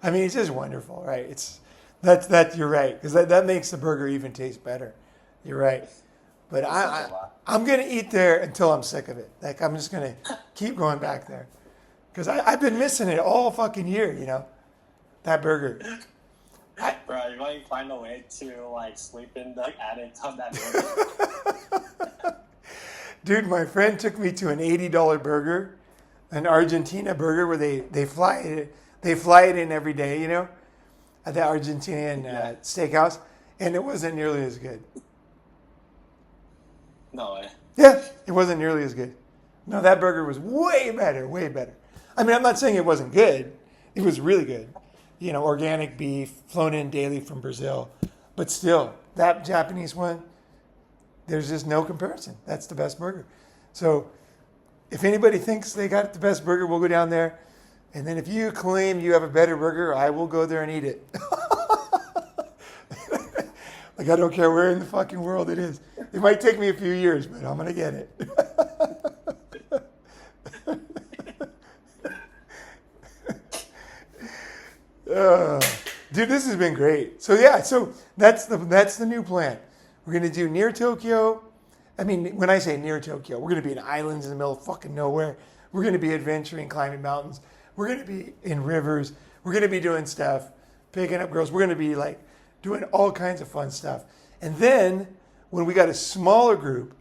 I mean, it's just wonderful, right? That you're right, because that makes the burger even taste better. You're right. But I'm going to eat there until I'm sick of it. Like, I'm just going to keep going back there. Because I've been missing it all fucking year, that burger. Bro, you might find a way to, like, sleep in the attic on that burger. Dude, my friend took me to an $80 burger, an Argentina burger where they fly it in every day, you know, at the Argentinian steakhouse, and it wasn't nearly as good. No way. Yeah, it wasn't nearly as good. No, that burger was way better, way better. I mean, I'm not saying it wasn't good. It was really good. You know, organic beef, flown in daily from Brazil. But still, that Japanese one, there's just no comparison. That's the best burger. So if anybody thinks they got the best burger, we'll go down there. And then if you claim you have a better burger, I will go there and eat it. Like, I don't care where in the fucking world it is. It might take me a few years, but I'm going to get it. Dude, this has been great. So yeah, so that's the new plan. We're going to do near Tokyo. I mean, when I say near Tokyo, we're going to be in islands in the middle of fucking nowhere. We're going to be adventuring, climbing mountains. We're going to be in rivers. We're going to be doing stuff, picking up girls. We're going to be like doing all kinds of fun stuff. And then when we got a smaller group,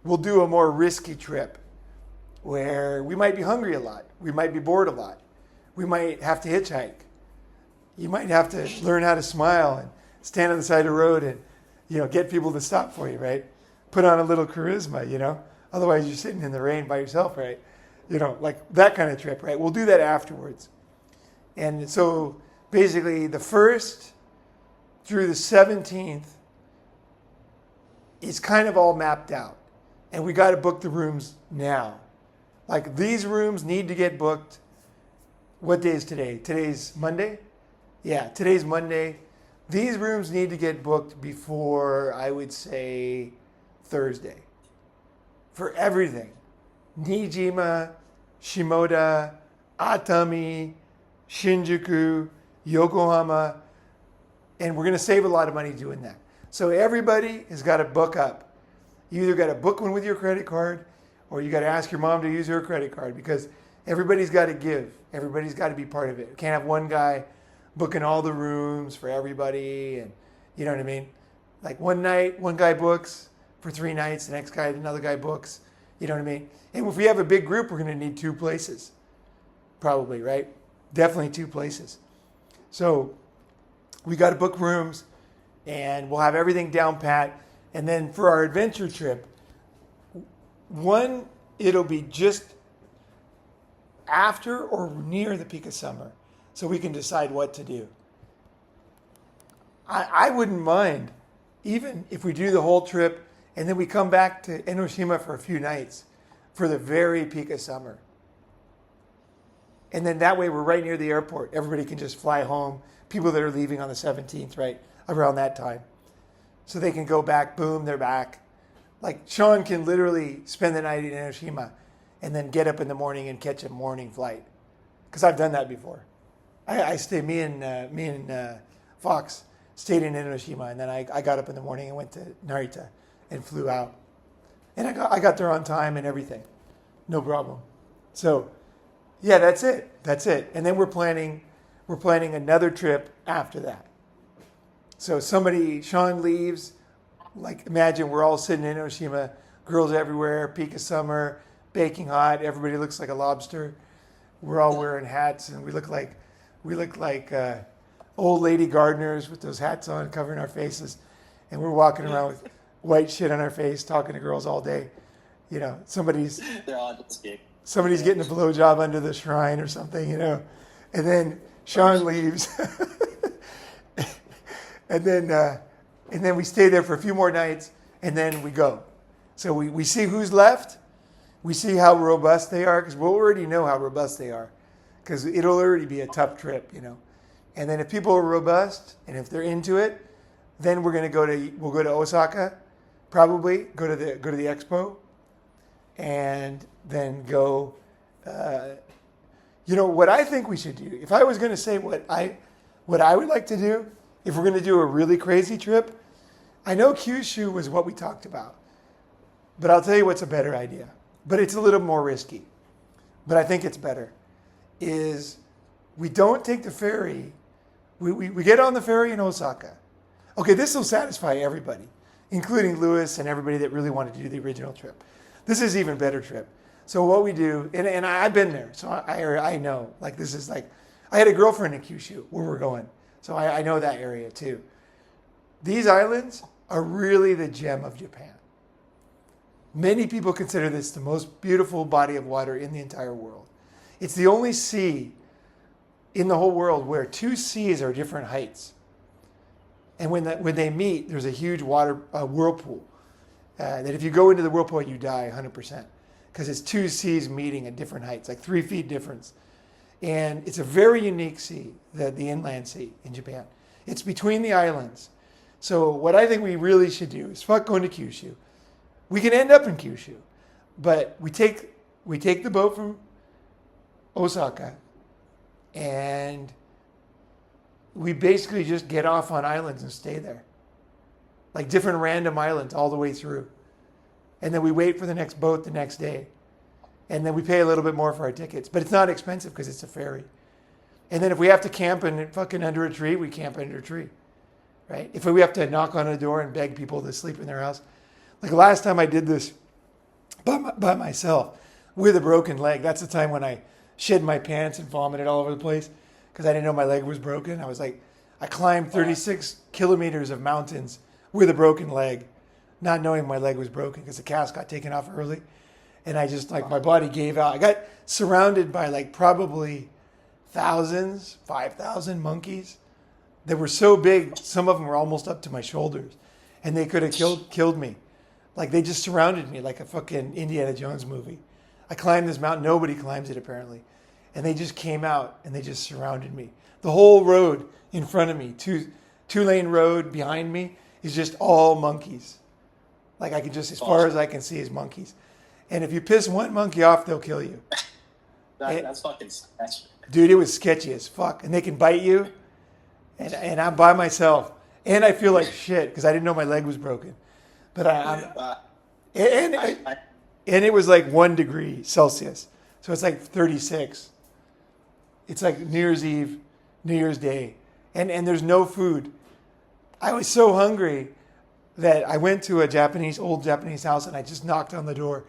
we'll do a more risky trip where we might be hungry a lot. We might be bored a lot. We might have to hitchhike. You might have to learn how to smile and stand on the side of the road and, you know, get people to stop for you, right? Put on a little charisma, you know? Otherwise, you're sitting in the rain by yourself, right? You know, like that kind of trip, right? We'll do that afterwards. And so basically the 1st through the 17th is kind of all mapped out. And we got to book the rooms now. Like, these rooms need to get booked. What day is today? Today's Monday? Yeah, today's Monday. These rooms need to get booked before, I would say, Thursday. For everything. Nijima, Shimoda, Atami, Shinjuku, Yokohama. And we're going to save a lot of money doing that. So everybody has got to book up. You either got to book one with your credit card, or you got to ask your mom to use her credit card, because everybody's got to give. Everybody's got to be part of it. You can't have one guy booking all the rooms for everybody, and you know what I mean? Like, one night, one guy books for 3 nights, the next guy, another guy books. You know what I mean? And if we have a big group, we're going to need 2 places. Probably, right? Definitely 2 places. So we got to book rooms, and we'll have everything down pat. And then for our adventure trip, one, it'll be just after or near the peak of summer, so we can decide what to do. I wouldn't mind, even if we do the whole trip and then we come back to Enoshima for a few nights for the very peak of summer. And then that way we're right near the airport. Everybody can just fly home. People that are leaving on the 17th, right, around that time. So they can go back, boom, they're back. Like, Sean can literally spend the night in Enoshima and then get up in the morning and catch a morning flight. Because I've done that before. Me and Fox stayed in Enoshima, and then I got up in the morning and went to Narita and flew out. And I got there on time and everything. No problem. So, yeah, that's it. And then we're planning another trip after that. So Sean leaves, like, imagine we're all sitting in Enoshima, girls everywhere, peak of summer, baking hot, everybody looks like a lobster. We're all wearing hats, and we look like old lady gardeners with those hats on, covering our faces. And we're walking around with white shit on our face, talking to girls all day. You know, somebody's getting a blowjob under the shrine or something, you know. And then Sean leaves. And then we stay there for a few more nights, and then we go. So we see who's left. We see how robust they are, because we'll already know how robust they are, because it'll already be a tough trip, you know. And then if people are robust and if they're into it, then we'll go to Osaka, probably go to the expo, and then go. You know what I think we should do? If I was going to say what I would like to do, if we're going to do a really crazy trip, I know Kyushu was what we talked about, but I'll tell you what's a better idea. But it's a little more risky, but I think it's better. Is we don't take the ferry. We get on the ferry in Osaka. Okay, this will satisfy everybody, including Lewis and everybody that really wanted to do the original trip. This is even better trip. So what we do, and I've been there, so I know. Like this is like, I had a girlfriend in Kyushu where we're going, so I know that area too. These islands are really the gem of Japan. Many people consider this the most beautiful body of water in the entire world. It's the only sea in the whole world where two seas are different heights. And when they meet, there's a huge water whirlpool. That if you go into the whirlpool, you die 100%. Because it's two seas meeting at different heights, like 3 feet difference. And it's a very unique sea, the inland sea in Japan. It's between the islands. So what I think we really should do is fuck going to Kyushu. We can end up in Kyushu, but we take the boat from Osaka, and we basically just get off on islands and stay there, like different random islands all the way through, and then we wait for the next boat the next day, and then we pay a little bit more for our tickets, but it's not expensive because it's a ferry. And then if we have to camp in fucking under a tree, we camp under a tree, right? If we have to knock on a door and beg people to sleep in their house. Like last time I did this by myself with a broken leg, that's the time when I shed my pants and vomited all over the place because I didn't know my leg was broken. I climbed 36 kilometers of mountains with a broken leg, not knowing my leg was broken because the cast got taken off early. And I just, like, my body gave out. I got surrounded by, like, probably 5,000 monkeys that were so big, some of them were almost up to my shoulders. And they could have killed me. Like, they just surrounded me like a fucking Indiana Jones movie. I climbed this mountain. Nobody climbs it, apparently. And they just came out, and they just surrounded me. The whole road in front of me, two-lane road behind me, is just all monkeys. Like, I can just, as far as I can see, is monkeys. And if you piss one monkey off, they'll kill you. That's fucking sketchy. Dude, it was sketchy as fuck. And they can bite you. And I'm by myself. And I feel like shit because I didn't know my leg was broken. But and it was like 1 degree Celsius. So it's like 36. It's like New Year's Eve, New Year's Day. And there's no food. I was so hungry that I went to a old Japanese house and I just knocked on the door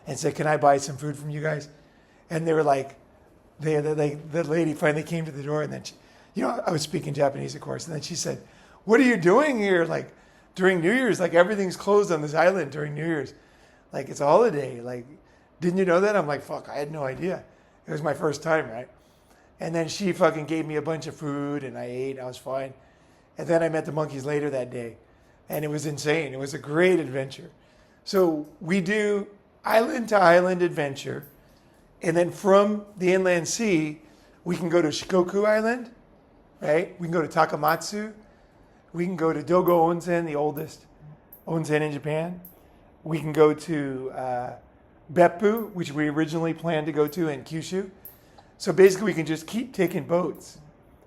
and said, "Can I buy some food from you guys?" And they were like, the lady finally came to the door, and then she, I was speaking Japanese, of course, and then she said, "What are you doing here? Like during New Year's, like everything's closed on this island during New Year's. Like it's a holiday. Like, didn't you know that?" I'm like, "Fuck, I had no idea. It was my first time, right?" And then she fucking gave me a bunch of food, and I ate. I was fine. And then I met the monkeys later that day, and it was insane. It was a great adventure. So we do island to island adventure, and then from the inland sea, we can go to Shikoku Island, right? We can go to Takamatsu. We can go to Dogo Onsen, the oldest onsen in Japan. We can go to Beppu, which we originally planned to go to in Kyushu. So basically, we can just keep taking boats,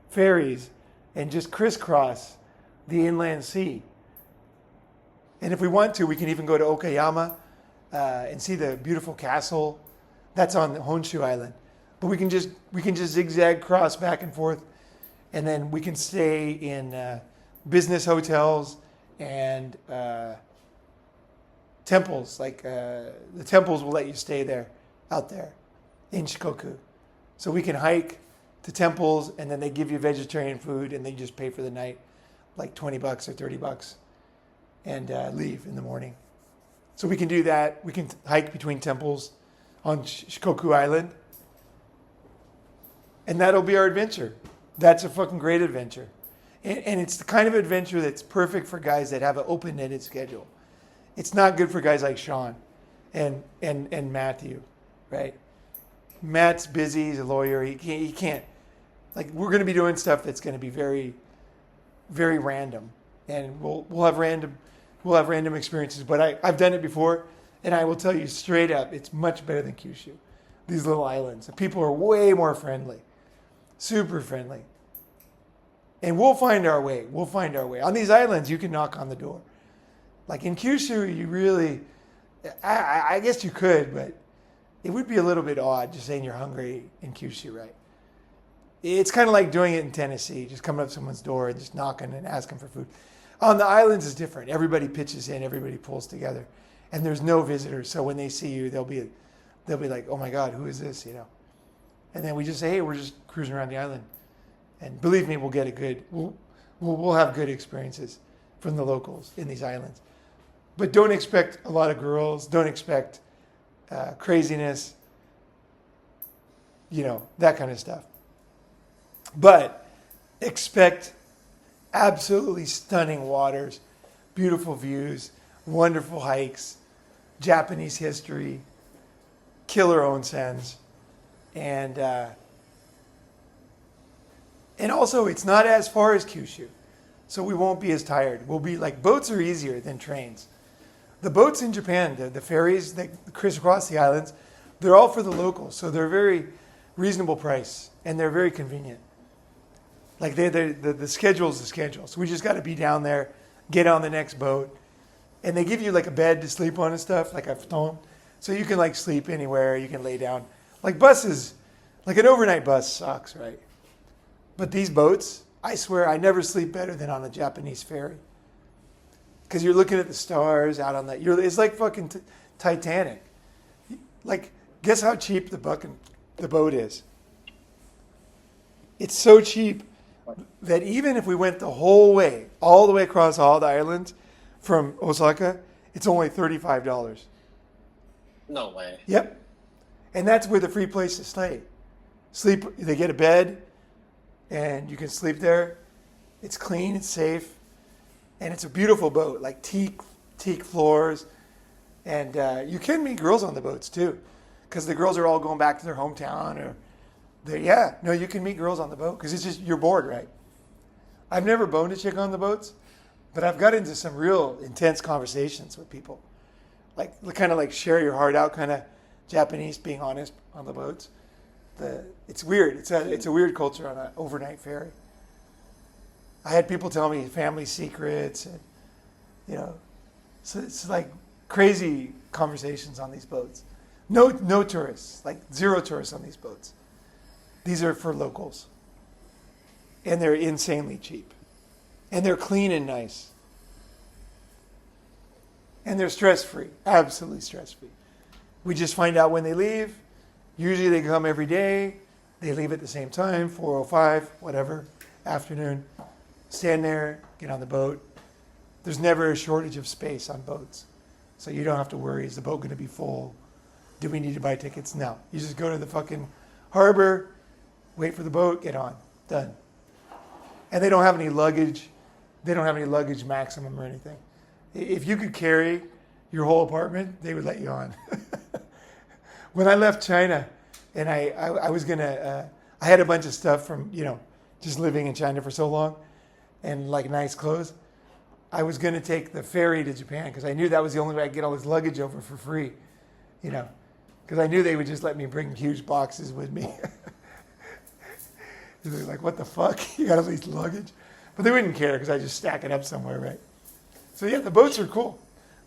ferries, and just crisscross the inland sea. And if we want to, we can even go to Yokohama and see the beautiful castle. That's on Honshu Island. But we can just zigzag cross back and forth, and then we can stay in business hotels and temples. Like the temples will let you stay there, out there in Shikoku. So we can hike to temples, and then they give you vegetarian food, and they just pay for the night, like $20 or $30, and leave in the morning. So we can do that. We can hike between temples on Shikoku Island, and that'll be our adventure. That's a fucking great adventure. And it's the kind of adventure that's perfect for guys that have an open-ended schedule. It's not good for guys like Sean and Matthew, right? Matt's busy. He's a lawyer. He can't. Like, we're going to be doing stuff that's going to be very, very random, and we'll have random experiences. But I've done it before, and I will tell you straight up, it's much better than Kyushu. These little islands. The people are way more friendly, super friendly. And we'll find our way. We'll find our way. On these islands, you can knock on the door. Like in Kyushu, you really, I guess you could, but it would be a little bit odd just saying you're hungry in Kyushu, right? It's kind of like doing it in Tennessee, just coming up to someone's door and just knocking and asking for food. On the islands is different. Everybody pitches in, everybody pulls together. and there's no visitors. So when they see you, they'll be like, oh my God, who is this? You know. And then we just say, hey, we're just cruising around the island, and believe me, we'll have good experiences from the locals in these islands. But don't expect a lot of girls. Don't expect craziness. You know, that kind of stuff. But expect absolutely stunning waters, beautiful views, wonderful hikes, Japanese history, killer onsens, and also it's not as far as Kyushu, so we won't be as tired. We'll be like, boats are easier than trains. The boats in Japan, the ferries that crisscross the islands, they're all for the locals, so they're very reasonable price and they're very convenient. Like the schedule's the schedule, so we just got to be down there, get on the next boat, and they give you like a bed to sleep on and stuff, like a futon, so you can like sleep anywhere. You can lay down. Like buses, like an overnight bus sucks, right? But these boats, I swear, I never sleep better than on a Japanese ferry. Because you're looking at the stars out on that. It's like fucking Titanic. Like, guess how cheap the boat is? It's so cheap that even if we went the whole way, all the way across all the islands from Osaka, it's only $35. No way. Yep. And that's with a free place to stay. They get a bed, and you can sleep there. It's clean, it's safe, and it's a beautiful boat, like teak floors. And you can meet girls on the boats too, because the girls are all going back to their hometown. You can meet girls on the boat because it's just, you're bored, right? I've never boned a chick on the boats, but I've got into some real intense conversations with people, like kind of like share your heart out, kind of Japanese, being honest on the boats. It's weird. It's a weird culture on an overnight ferry. I had people tell me family secrets, and so it's like crazy conversations on these boats. No tourists, like zero tourists on these boats. These are for locals, and they're insanely cheap, and they're clean and nice, and they're stress-free, absolutely stress-free. We just find out when they leave. Usually they come every day. They leave at the same time, 4:05, whatever, afternoon. Stand there, get on the boat. There's never a shortage of space on boats. So you don't have to worry, is the boat going to be full? Do we need to buy tickets? No. You just go to the fucking harbor, wait for the boat, get on. Done. And they don't have any luggage. They don't have any luggage maximum or anything. If you could carry your whole apartment, they would let you on. When I left China, and I was gonna, I had a bunch of stuff from, just living in China for so long, and like nice clothes. I was gonna take the ferry to Japan because I knew that was the only way I'd get all this luggage over for free, because I knew they would just let me bring huge boxes with me. They're like, what the fuck? You got all these luggage? But they wouldn't care because I just stack it up somewhere, right? So yeah, the boats are cool.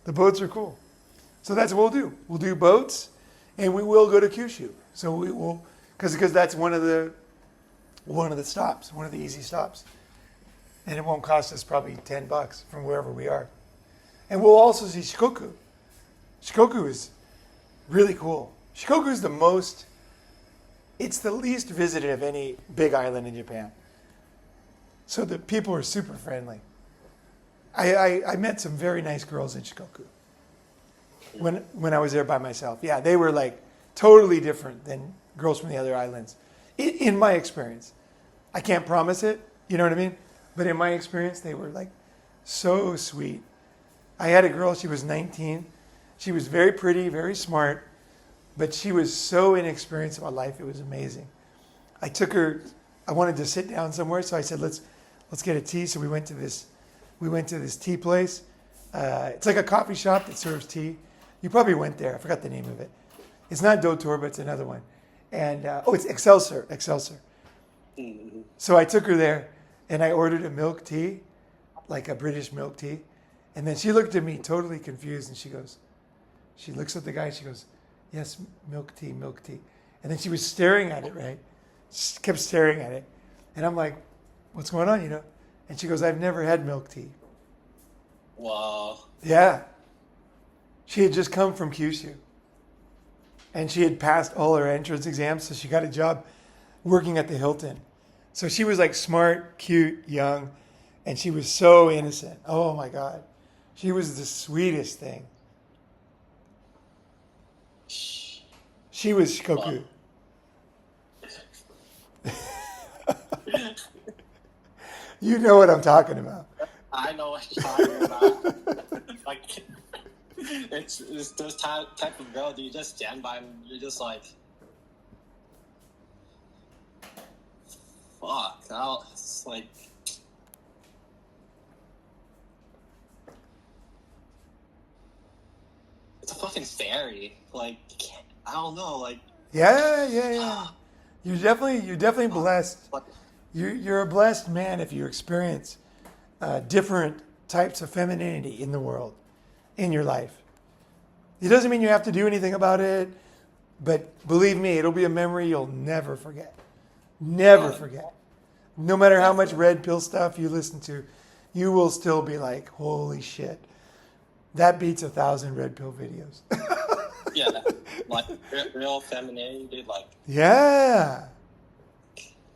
The boats are cool. So that's what we'll do. We'll do boats, and we will go to Kyushu. So we will, because that's one of the stops, one of the easy stops. And it won't cost us probably $10 from wherever we are. And we'll also see Shikoku. Shikoku is really cool. Shikoku is it's the least visited of any big island in Japan. So the people are super friendly. I met some very nice girls in Shikoku when I was there by myself. Yeah, they were like totally different than girls from the other islands, in my experience. I can't promise it, you know what I mean? But in my experience, they were like so sweet. I had a girl, she was 19. She was very pretty, very smart, but she was so inexperienced about life. It was amazing. I took her, I wanted to sit down somewhere, so I said, let's get a tea. So we went to this tea place. It's like a coffee shop that serves tea. You probably went there. I forgot the name of it. It's not Dotor, but it's another one. And, it's Excelsior. Mm-hmm. So I took her there, and I ordered a milk tea, like a British milk tea. And then she looked at me totally confused, and she looks at the guy, she goes, yes, milk tea. And then she was staring at it, right? She kept staring at it. And I'm like, what's going on, And she goes, I've never had milk tea. Wow. Yeah. She had just come from Kyushu, and she had passed all her entrance exams, so she got a job working at the Hilton. So she was like smart, cute, young, and she was so innocent. Oh my God. She was the sweetest thing. She was Shikoku. You know what I'm talking about. I know what you're talking about. Like, it's those type of girl that you just stand by and you're just like, fuck. It's like, it's a fucking fairy. Like, I don't know. Like, Yeah. You're definitely blessed. You're a blessed man if you experience different types of femininity in the world, in your life. It doesn't mean you have to do anything about it, but believe me, it'll be a memory you'll never forget. Never forget. No matter how much red pill stuff you listen to, you will still be like, holy shit, that beats 1,000 red pill videos. yeah, like real femininity, dude. Like, Yeah.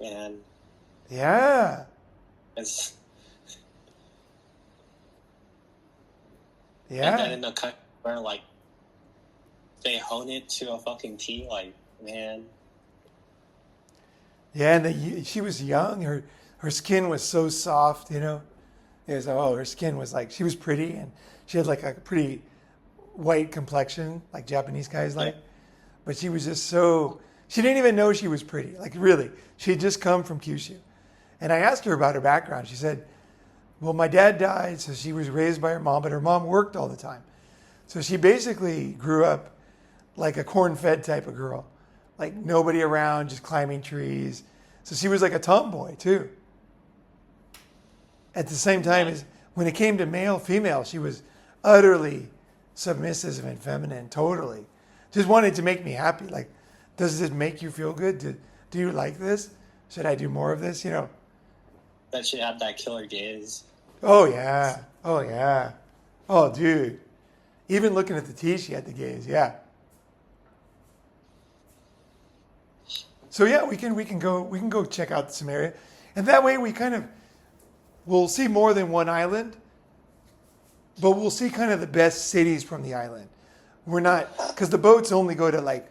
man, Yeah. it's Yeah. and then in the country where like they hone it to a fucking T, like, man. Yeah, and she was young. Her skin was so soft, you know. It was, her skin was like, she was pretty, and she had like a pretty white complexion, like Japanese guys like. But she was just so, she didn't even know she was pretty. Like, really. She had just come from Kyushu. And I asked her about her background. She said, well, my dad died, so she was raised by her mom, but her mom worked all the time. So she basically grew up like a corn-fed type of girl. Like nobody around, just climbing trees. So she was like a tomboy too. At the same time, as when it came to male, female, she was utterly submissive and feminine, totally. Just wanted to make me happy. Like, does this make you feel good? Do you like this? Should I do more of this? You know. That she had that killer gaze. Oh yeah. Oh dude. Even looking at the tea, she had the gaze. Yeah. So yeah, we can go check out some area, and that way we'll see more than one island, but we'll see kind of the best cities from the island. We're not, because the boats only go to like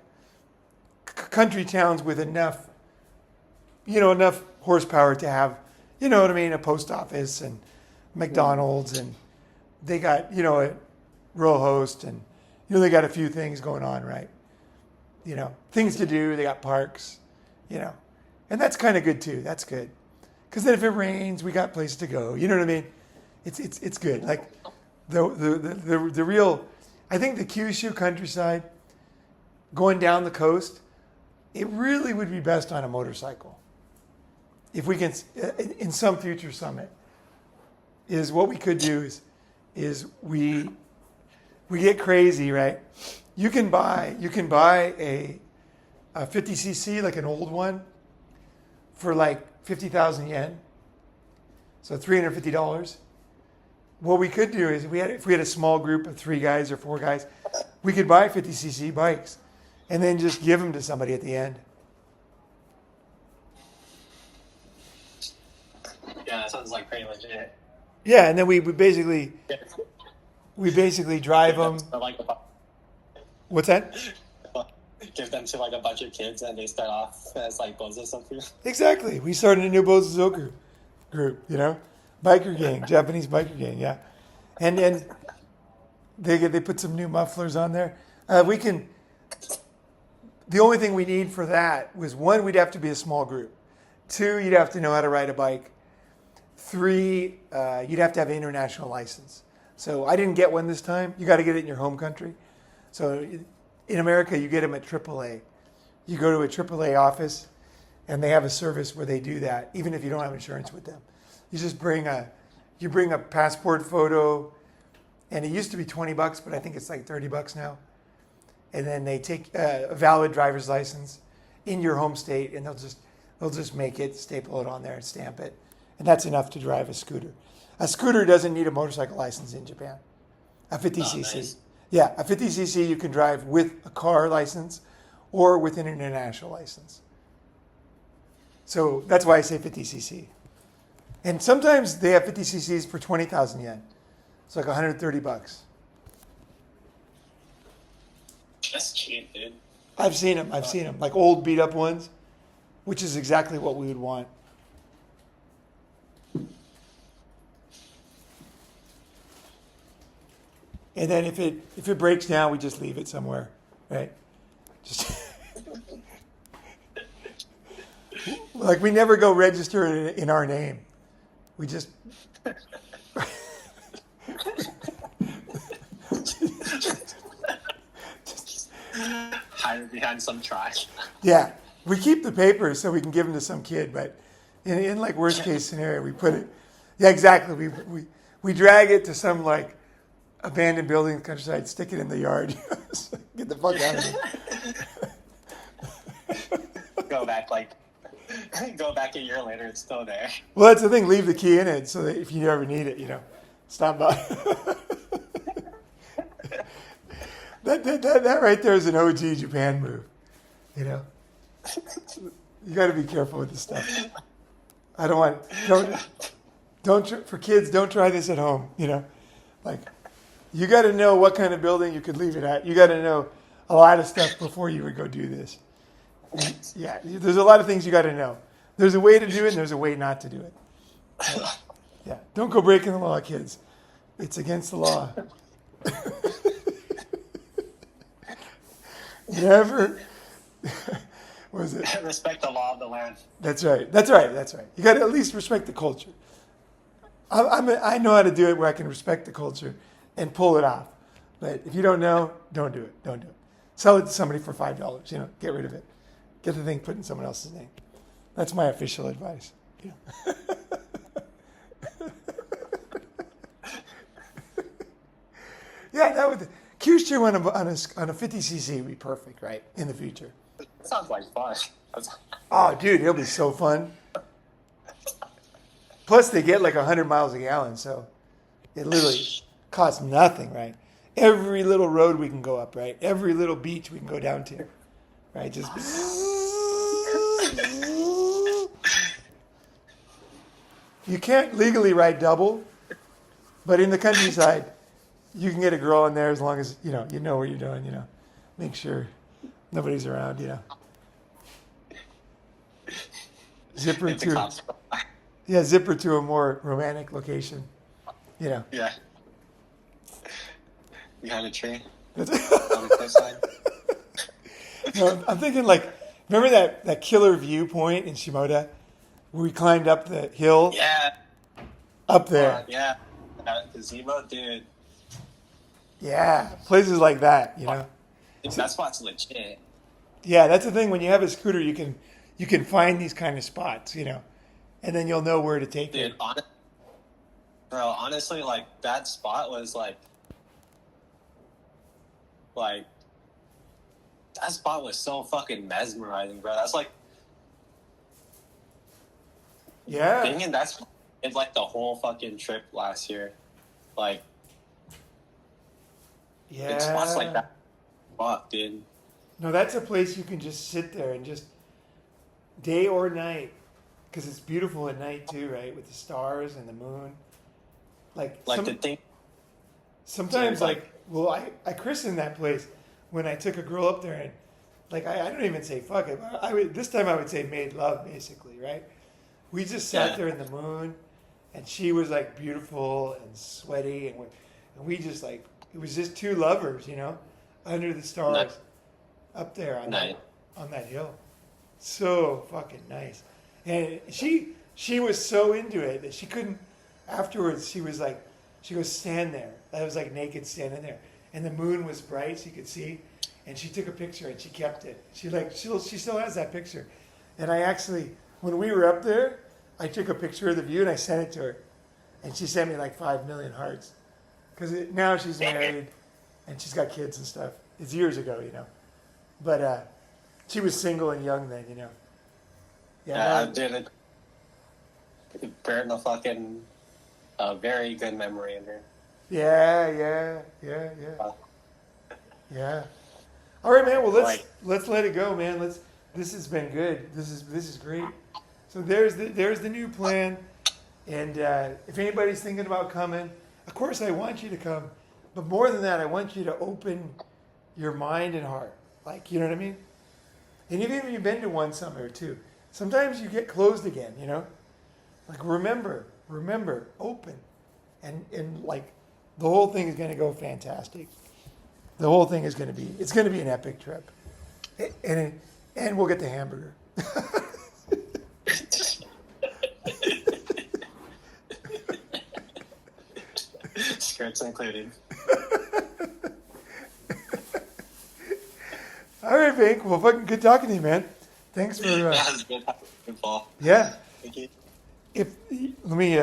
country towns with enough horsepower to have, you know what I mean, a post office and McDonald's, and they got, a row host, and they got a few things going on, right? Things to do. They got parks. And that's kind of good too. That's good, because then if it rains, we got places to go. You know what I mean? It's good. Like the real, I think the Kyushu countryside, going down the coast, it really would be best on a motorcycle. If we can, in some future summit, is what we could do is we get crazy, right? You can buy a 50cc, like an old one, for like 50,000 yen, so $350. What we could do is, if we had a small group of 3 guys or 4 guys, we could buy 50cc bikes and then just give them to somebody at the end. Yeah, that sounds like pretty legit. Yeah, and then we basically drive them. What's that? Give them to like a bunch of kids and they start off as like bozo something. Exactly. We started a new Bozozoku group, biker gang, Japanese biker gang, yeah. And then they put some new mufflers on there. The only thing we need for that was, 1, we'd have to be a small group. 2, you'd have to know how to ride a bike. 3, you'd have to have an international license. So I didn't get one this time. You got to get it in your home country. So in America, you get them at AAA. You go to a AAA office, and they have a service where they do that, even if you don't have insurance with them. You just bring a passport photo, and it used to be $20, but I think it's like $30 now. And then they take a valid driver's license in your home state, and they'll just make it, staple it on there, and stamp it, and that's enough to drive a scooter. A scooter doesn't need a motorcycle license in Japan. A 50cc. Oh, nice. Yeah, a 50cc you can drive with a car license or with an international license. So that's why I say 50cc. And sometimes they have 50cc's for 20,000 yen. It's like 130 bucks. That's cheap, dude. I've seen them. Like old beat up ones, which is exactly what we would want. And then if it breaks down, we just leave it somewhere, right? Just like we never go register it in our name. We just Hide it behind some trash. yeah, we keep the papers so we can give them to some kid. But in like worst case scenario, we put it. Yeah, exactly. We drag it to some like abandoned building in the countryside, stick it in the yard. Get the fuck out of here. Go back a year later, it's still there. Well, that's the thing. Leave the key in it so that if you ever need it, stop by. That right there is an OG Japan move. You got to be careful with this stuff. I don't for kids. Don't try this at home. Like you got to know what kind of building you could leave it at. You got to know a lot of stuff before you would go do this. Yeah, there's a lot of things you got to know. There's a way to do it, and there's a way not to do it. Yeah, don't go breaking the law, kids. It's against the law. Never. What was it? Respect the law of the land. That's right. You got to at least respect the culture. I know how to do it where I can respect the culture and pull it off. But if you don't know, don't do it. Don't do it. Sell it to somebody for $5. Get rid of it. Get the thing put in someone else's name. That's my official advice. Yeah, that would Kyushu on a 50cc would be perfect, right? In the future. Sounds like fun. Oh, dude, it'll be so fun. Plus, they get like 100 miles a gallon, so it literally costs nothing, right? Every little road we can go up, right? Every little beach we can go down to, right? Just. You can't legally ride double, but in the countryside, you can get a girl in there as long as you know what you're doing. Make sure nobody's around. Zipper to a more romantic location. Yeah. Behind a tree. On That's- the cliffside. No, I'm thinking remember that killer viewpoint in Shimoda where we climbed up the hill Yeah. up there? Yeah. Gazebo, dude. Yeah, places like that. That spot's legit. Yeah, that's the thing. When you have a scooter, you can find these kind of spots, and then you'll know where to take Dude, it. honestly, that spot was that spot was so fucking mesmerizing, bro. That's Yeah, being in that spot in the whole fucking trip last year. yeah. It's spots like that. Fuck, dude. No, that's a place you can just sit there and just day or night, because it's beautiful at night too, right? With the stars and the moon. The thing. Sometimes, Dude, I christened that place when I took a girl up there, and I don't even say fuck it. This time I would say made love, basically, right? We just sat there in the moon, and she was beautiful and sweaty, and we just it was just two lovers, under the stars, Nice. up there on Nice. that hill. So fucking nice, and she was so into it that she couldn't. Afterwards, she goes, stand there. I was naked standing there, and the moon was bright, so you could see. And she took a picture and she kept it. She still has that picture. And I actually, when we were up there, I took a picture of the view and I sent it to her, and she sent me 5 million hearts, because now she's married and she's got kids and stuff. It's years ago, but she was single and young then, Yeah, dude. It burned a very good memory in her. Yeah. Yeah. All right, man. Well, Like, let's let it go, man. Let's. This has been good. This is great. So there's the new plan, and if anybody's thinking about coming, of course I want you to come, but more than that, I want you to open your mind and heart. Like, you know what I mean? And even if you've been to one summit or two, sometimes you get closed again. You know, like remember, open, and like the whole thing is going to go fantastic. The whole thing is going to be, it's going to be an epic trip. And we'll get the hamburger. skirts included. All right, Vink. Well, fucking good talking to you, man. Thanks for, That was good, Paul. yeah. Thank you. Let me,